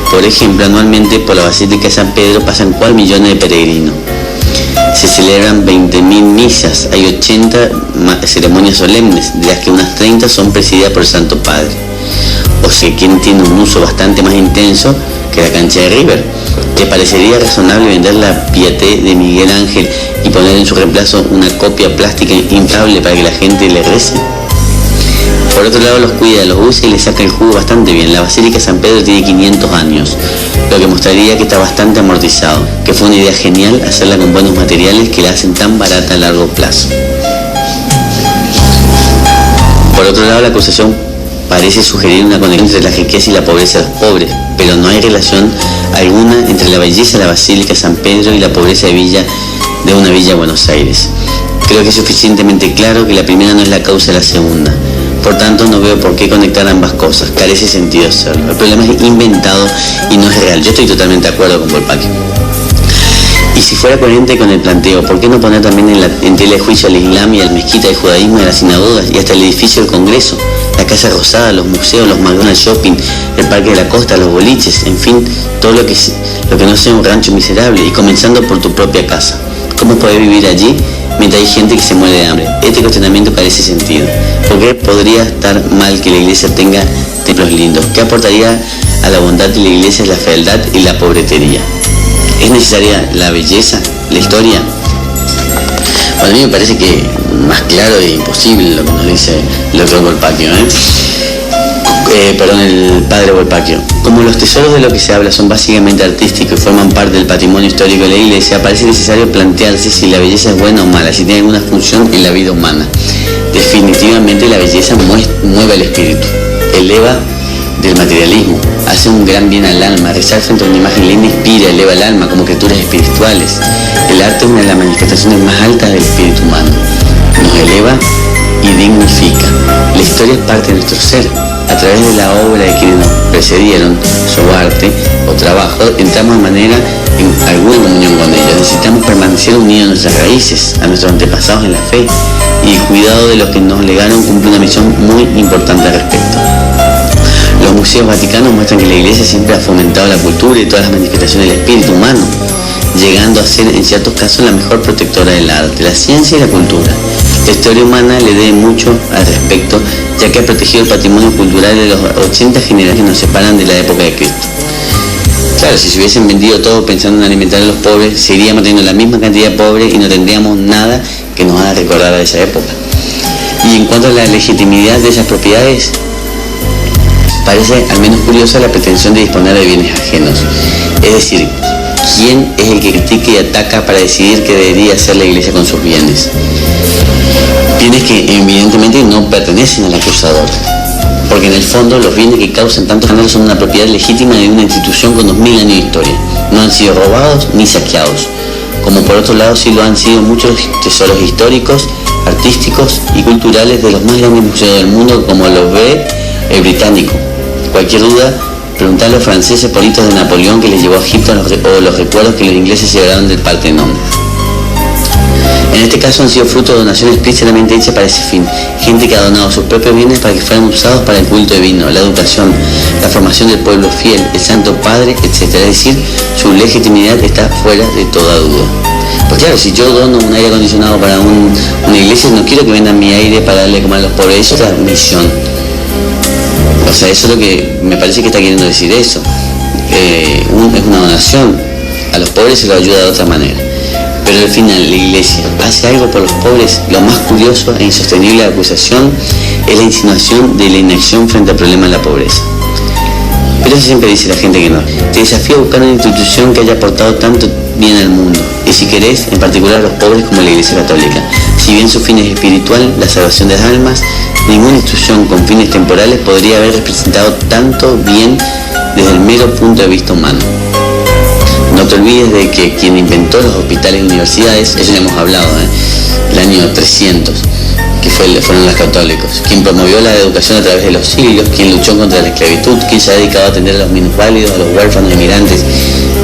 Por ejemplo, anualmente por la Basílica de San Pedro pasan 4 millones de peregrinos. Se celebran 20.000 misas, hay 80 ceremonias solemnes, de las que unas 30 son presididas por el Santo Padre. O sea, quien tiene un uso bastante más intenso que la cancha de River. ¿Te parecería razonable vender la Pietà de Miguel Ángel y poner en su reemplazo una copia plástica inflable para que la gente le rece? Por otro lado, los cuida, los usa y le saca el jugo bastante bien. La Basílica de San Pedro tiene 500 años, lo que mostraría que está bastante amortizado, que fue una idea genial hacerla con buenos materiales que la hacen tan barata a largo plazo. Por otro lado, la acusación parece sugerir una conexión entre la riqueza y la pobreza de los pobres, pero no hay relación alguna entre la belleza de la Basílica de San Pedro y la pobreza de una villa de Buenos Aires. Creo que es suficientemente claro que la primera no es la causa de la segunda. Por tanto, no veo por qué conectar ambas cosas. Carece sentido hacerlo. El problema es inventado y no es real. Yo estoy totalmente de acuerdo con Volpaquio. Y si fuera coherente con el planteo, ¿por qué no poner también en tela de juicio al Islam y a la mezquita del judaísmo, de las sinagogas y hasta el edificio del Congreso, la Casa Rosada, los museos, los McDonald's Shopping, el Parque de la Costa, los boliches, en fin, todo lo que no sea un rancho miserable, y comenzando por tu propia casa? ¿Cómo podés vivir allí mientras hay gente que se muere de hambre? Este cuestionamiento carece sentido. ¿Por qué podría estar mal que la iglesia tenga templos lindos? ¿Qué aportaría a la bondad de la iglesia la fealdad y la pobretería? ¿Es necesaria la belleza, la historia? Para mí me parece que más claro e imposible lo que nos dice el doctor Volpaquio, el padre Volpaquio. Como los tesoros de lo que se habla son básicamente artísticos y forman parte del patrimonio histórico de la iglesia, parece necesario plantearse si la belleza es buena o mala, si tiene alguna función en la vida humana. Definitivamente la belleza mueve el espíritu, eleva del materialismo, hace un gran bien al alma. Rezar frente a una imagen linda inspira, eleva el alma como criaturas espirituales. El arte es una de las manifestaciones más altas del espíritu humano, nos eleva y dignifica. La historia es parte de nuestro ser. A través de la obra de quienes nos precedieron, su arte o trabajo, entramos de manera en alguna comunión con ellos. Necesitamos permanecer unidos a nuestras raíces, a nuestros antepasados en la fe, y el cuidado de los que nos legaron cumple una misión muy importante al respecto. Los museos vaticanos muestran que la iglesia siempre ha fomentado la cultura y todas las manifestaciones del espíritu humano. llegando a ser en ciertos casos la mejor protectora del arte, la ciencia y la cultura. La historia humana le debe mucho al respecto, ya que ha protegido el patrimonio cultural de los 80 generaciones que nos separan de la época de Cristo. Claro, si se hubiesen vendido todo pensando en alimentar a los pobres, seguiríamos teniendo la misma cantidad de pobres y no tendríamos nada que nos haga recordar a esa época. Y en cuanto a la legitimidad de esas propiedades, parece al menos curiosa la pretensión de disponer de bienes ajenos. Es decir, ¿quién es el que critica y ataca para decidir qué debería hacer la Iglesia con sus bienes? Bienes que evidentemente no pertenecen al acusador, porque en el fondo los bienes que causan tantos escándalos son una propiedad legítima de una institución con 2000 años de historia. No han sido robados ni saqueados, como por otro lado sí lo han sido muchos tesoros históricos, artísticos y culturales de los más grandes museos del mundo, como los ve el británico. Cualquier duda, preguntar a los franceses por hitos de Napoleón que les llevó a Egipto o los recuerdos que los ingleses se llevaron del Partenón. En este caso han sido fruto de donaciones explícitamente hechas para ese fin. Gente que ha donado sus propios bienes para que fueran usados para el culto divino, la educación, la formación del pueblo fiel, el Santo Padre, etc. Es decir, su legitimidad está fuera de toda duda. Pues claro, si yo dono un aire acondicionado para una iglesia, no quiero que vendan mi aire para darle a comer a los pobres. Eso es la misión. O sea, eso es lo que me parece que está queriendo decir eso. Es una donación. A los pobres se los ayuda de otra manera. Pero al final la Iglesia hace algo por los pobres. Lo más curioso e insostenible de la acusación es la insinuación de la inacción frente al problema de la pobreza. Pero eso siempre dice la gente que no. Te desafío a buscar una institución que haya aportado tanto bien al mundo, y si querés, en particular a los pobres, como la Iglesia Católica. Si bien su fin es espiritual, la salvación de las almas, ninguna institución con fines temporales podría haber representado tanto bien desde el mero punto de vista humano. No te olvides de que quien inventó los hospitales y universidades, eso ya hemos hablado, el año 300, que fueron los católicos. Quien promovió la educación a través de los siglos, quien luchó contra la esclavitud, quien se ha dedicado a atender a los minusválidos, a los huérfanos, inmigrantes,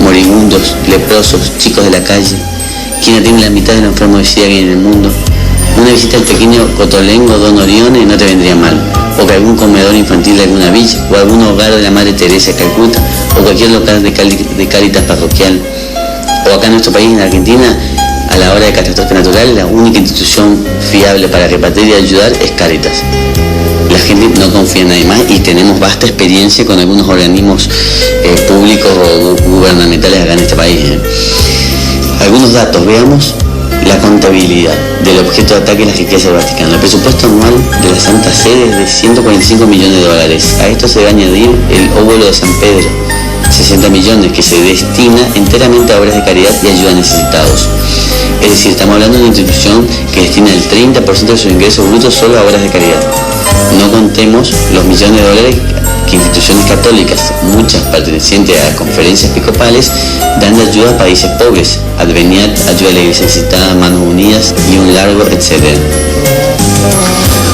moribundos, leprosos, chicos de la calle, quien atiende la mitad de los enfermos de SIDA que hay en el mundo. Una visita al pequeño Cotolengo Don Orione no te vendría mal, o que algún comedor infantil de alguna villa, o algún hogar de la Madre Teresa de Calcuta, o cualquier local de Cáritas parroquial. O acá en nuestro país, en Argentina, a la hora de catástrofe natural, la única institución fiable para repartir y ayudar es Cáritas. La gente no confía en nadie más y tenemos vasta experiencia con algunos organismos públicos o gubernamentales acá en este país. Algunos datos, veamos. La contabilidad del objeto de ataque es la riqueza del Vaticano. El presupuesto anual de la Santa Sede es de 145 millones de dólares. A esto se debe añadir el óvulo de San Pedro, 60 millones, que se destina enteramente a obras de caridad y ayuda a necesitados. Es decir, estamos hablando de una institución que destina el 30% de sus ingresos brutos solo a obras de caridad. No contemos los millones de dólares que instituciones católicas, muchas pertenecientes a conferencias episcopales, dan de ayuda a países pobres, Adveniat, ayuda a la Iglesia necesitada, Manos Unidas y un largo etcétera.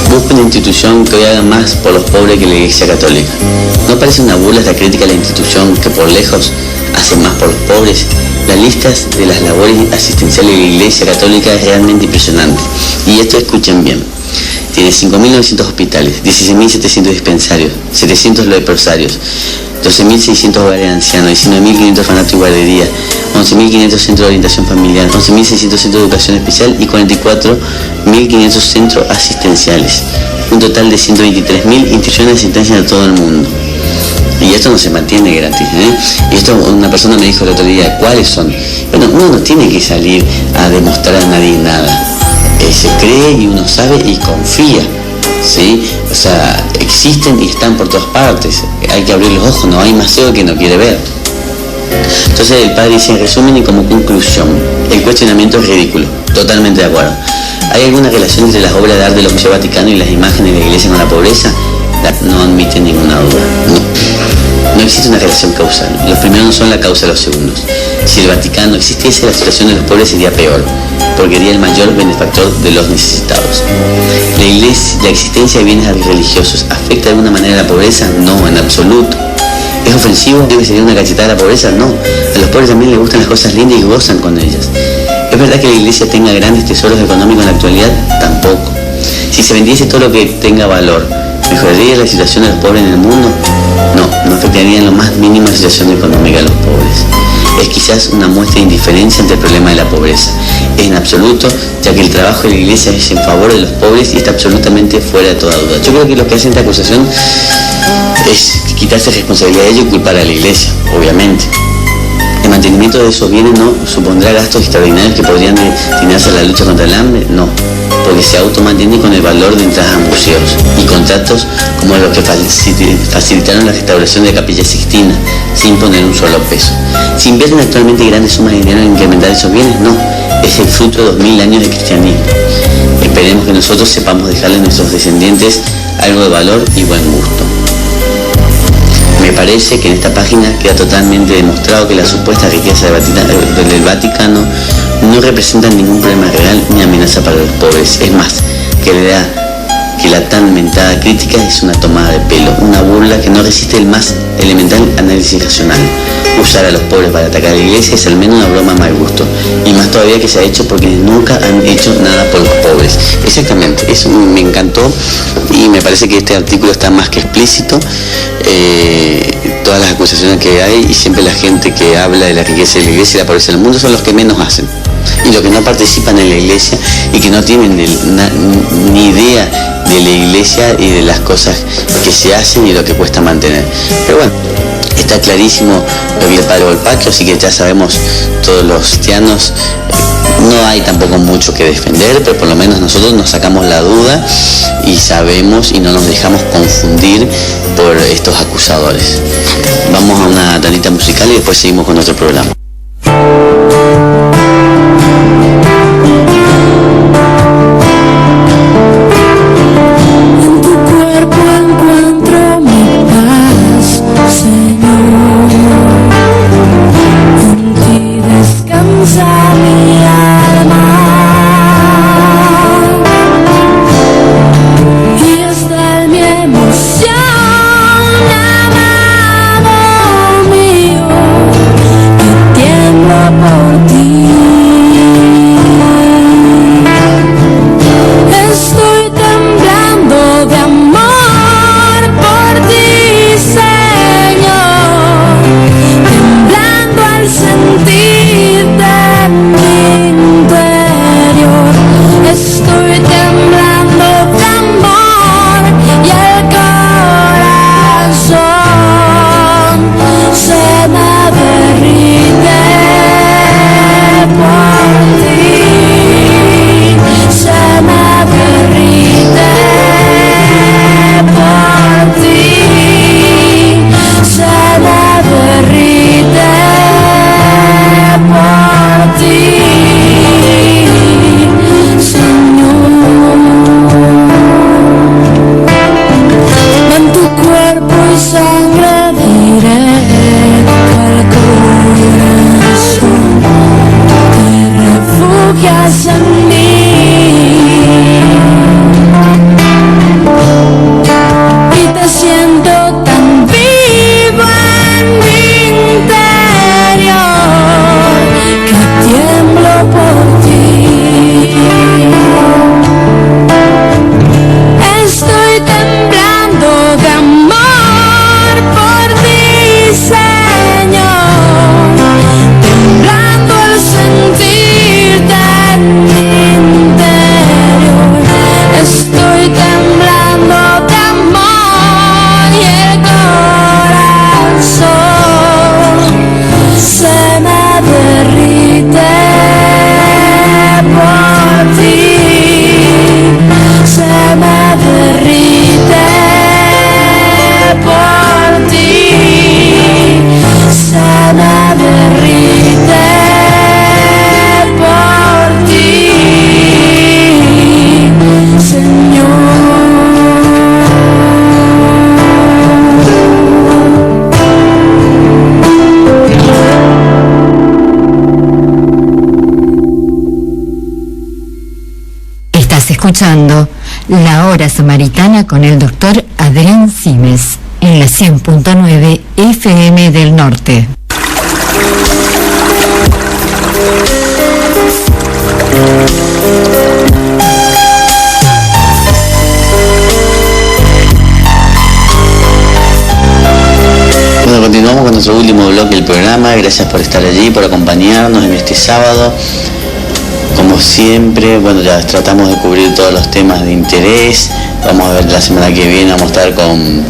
Busca una institución que hoy haga más por los pobres que la Iglesia Católica. ¿No parece una burla esta crítica a la institución que por lejos hace más por los pobres? Las listas de las labores asistenciales de la Iglesia Católica es realmente impresionante. Y esto escuchen bien. Tiene 5.900 hospitales, 16.700 dispensarios, 700 leprosarios, 12.600 hogares de ancianos, 19.500 orfanatos y guarderías, 11.500 centros de orientación familiar, 11.600 centros de educación especial y 44.500 centros asistenciales. Un total de 123.000 instituciones de asistencia de todo el mundo. Y esto no se mantiene gratis, Y esto una persona me dijo el otro día, ¿cuáles son? Bueno, uno no tiene que salir a demostrar a nadie nada. Se cree y uno sabe y confía, ¿sí? O sea, existen y están por todas partes. Hay que abrir los ojos, no hay más ciego que no quiere ver. Entonces el padre dice en resumen y como conclusión, el cuestionamiento es ridículo, totalmente de acuerdo. ¿Hay alguna relación entre las obras de arte del Museo Vaticano y las imágenes de la Iglesia con la pobreza? No admite ninguna duda. No existe una relación causal. Los primeros no son la causa de los segundos. Si el Vaticano existiese, la situación de los pobres sería peor, porque sería el mayor benefactor de los necesitados. La Iglesia, la existencia de bienes religiosos, ¿afecta de alguna manera a la pobreza? No, en absoluto. ¿Es ofensivo? ¿Debe ser una cachetada a la pobreza? No. A los pobres también les gustan las cosas lindas y gozan con ellas. ¿Es verdad que la Iglesia tenga grandes tesoros económicos en la actualidad? Tampoco. Si se vendiese todo lo que tenga valor, ¿mejoraría la situación de los pobres en el mundo? No afectaría en lo más mínimo la situación económica de los pobres. es quizás una muestra de indiferencia ante el problema de la pobreza. Es en absoluto, ya que el trabajo de la Iglesia es en favor de los pobres y está absolutamente fuera de toda duda. Yo creo que lo que hace esta acusación es quitarse responsabilidad de ello y culpar a la Iglesia, obviamente. ¿El mantenimiento de esos bienes no supondrá gastos extraordinarios que podrían destinarse a la lucha contra el hambre? No, porque se automantiene con el valor de entradas a museos y contratos como los que facilitaron la restauración de Capilla Sixtina, sin poner un solo peso. ¿Se invierten actualmente grandes sumas de dinero en incrementar esos bienes? No, es el fruto de 2000 años de cristianismo. Esperemos que nosotros sepamos dejarle a nuestros descendientes algo de valor y buen gusto. Me parece que en esta página queda totalmente demostrado que la supuesta riqueza del Vaticano no representa ningún problema real ni amenaza para los pobres. Es más, que la tan mentada crítica es una tomada de pelo, una burla que no resiste el más elemental análisis racional. Usar a los pobres para atacar a la Iglesia es al menos una broma a mal gusto, y más todavía que se ha hecho porque nunca han hecho nada por los pobres. Exactamente, eso me encantó y me parece que este artículo está más que explícito. Todas las acusaciones que hay y siempre la gente que habla de la riqueza de la Iglesia y la pobreza del mundo son los que menos hacen y los que no participan en la Iglesia y que no tienen ni idea de la Iglesia y de las cosas que se hacen y lo que cuesta mantener. Pero bueno, está clarísimo lo que el padre Volpacchio, así que ya sabemos todos los cristianos. No hay tampoco mucho que defender, pero por lo menos nosotros nos sacamos la duda y sabemos y no nos dejamos confundir por estos acusadores. Vamos a una tandita musical y después seguimos con nuestro programa. En tu cuerpo encuentro mi paz, Señor. En ti descansa mi alma. Y está en mi emoción, amado mío, que tiemblo por ti. Estoy temblando de amor por ti, Señor, temblando al sentir de mi interior. Estoy temblando de amor y el corazón se me derrite por ti, se me derrite por ti, se me derrite por ti, Señor. En tu cuerpo y sangre directo al corazón, te refugias en mí y te siento tan vivo en mi interior que tiemblo por ti. Estoy temblando de amor por ti, Señor, temblando al sentir de mi interior. Estoy temblando de amor y el corazón se me derrite por ti, se me derrite por ti, se me derrite por ti, Señor. Estás escuchando La Hora Samaritana con el doctor Adrián Simes en la 100.9 FM del Norte. Bueno, continuamos con nuestro último bloque del programa. Gracias por estar allí, por acompañarnos en este sábado. Como siempre, bueno, ya tratamos de cubrir todos los temas de interés. Vamos a ver la semana que viene, vamos a estar con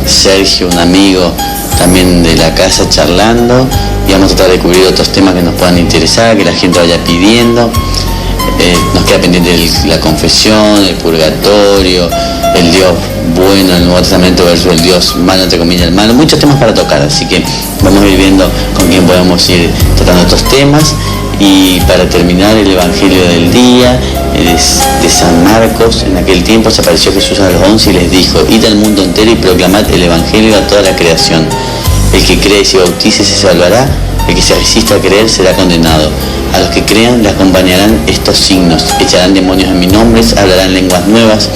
Sergio, un amigo también de la casa, charlando, y vamos a tratar de cubrir otros temas que nos puedan interesar, que la gente vaya pidiendo. Nos queda pendiente la confesión, el purgatorio, el Dios bueno en el Nuevo Testamento versus el Dios malo, entre comillas, el malo, muchos temas para tocar, así que vamos a ir viendo con quién podemos ir tratando estos temas. Y para terminar, el Evangelio del día de San Marcos. En aquel tiempo se apareció Jesús a los 11 y les dijo: id al mundo entero y proclamad el Evangelio a toda la creación. El que cree y se bautice se salvará, el que se resista a creer será condenado. A los que crean le acompañarán estos signos: echarán demonios en mi nombre, hablarán lenguas nuevas,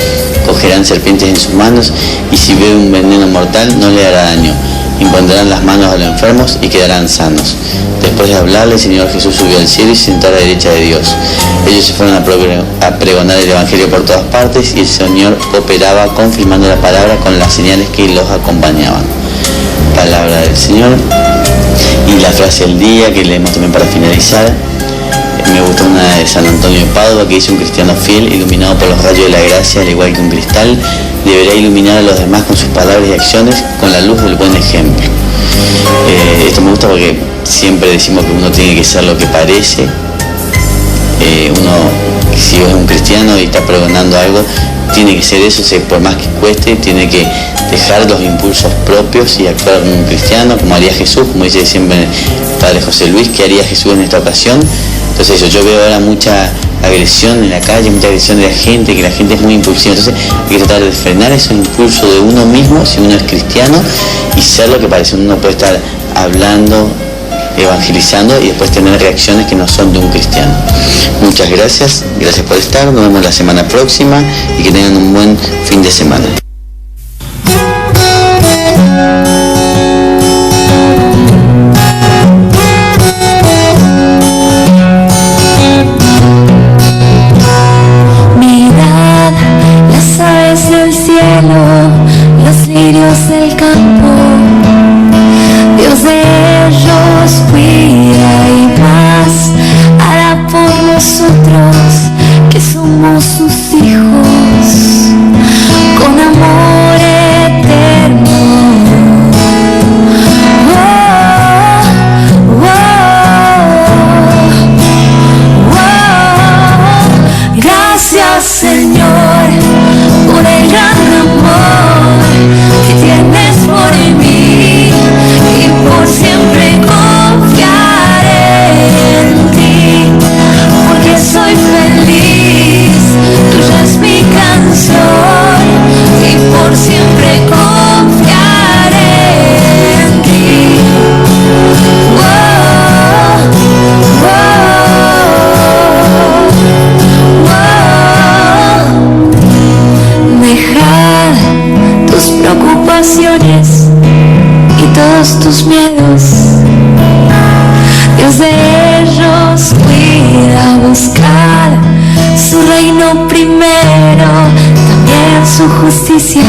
cogerán serpientes en sus manos, y si beben un veneno mortal no le hará daño. Impondrán las manos a los enfermos y quedarán sanos. Después de hablarle, el Señor Jesús subió al cielo y se sentó a la derecha de Dios. Ellos se fueron a pregonar el Evangelio por todas partes, y el Señor operaba confirmando la palabra con las señales que los acompañaban. Palabra del Señor. Y la frase del día que leemos también para finalizar. Me gusta una de San Antonio de Padua, que dice: un cristiano fiel, iluminado por los rayos de la gracia, al igual que un cristal, deberá iluminar a los demás con sus palabras y acciones, con la luz del buen ejemplo. Esto me gusta porque siempre decimos que uno tiene que ser lo que parece. Uno, si es un cristiano y está pregonando algo, tiene que ser eso, por más que cueste, tiene que dejar los impulsos propios y actuar como un cristiano, como haría Jesús, como dice siempre el Padre José Luis, ¿qué haría Jesús en esta ocasión? Entonces yo veo ahora mucha agresión en la calle, mucha agresión de la gente, que la gente es muy impulsiva. Entonces hay que tratar de frenar ese impulso de uno mismo, si uno es cristiano, y ser lo que parece. Uno puede estar hablando, evangelizando, y después tener reacciones que no son de un cristiano. Muchas gracias por estar, nos vemos la semana próxima, y que tengan un buen fin de semana. Los lirios del campo, Dios de ellos cuida y más hará por nosotros que somos sus hijos, con amor eterno. Gracias, Señor, por el gran amor que tienes por mí, y por siempre confiaré en ti, porque soy feliz, tuya es mi canción, y por siempre confiaré en ti. Dejad tus preocupaciones y todos tus miedos, Dios de ellos cuida. Buscar su reino primero, también su justicia,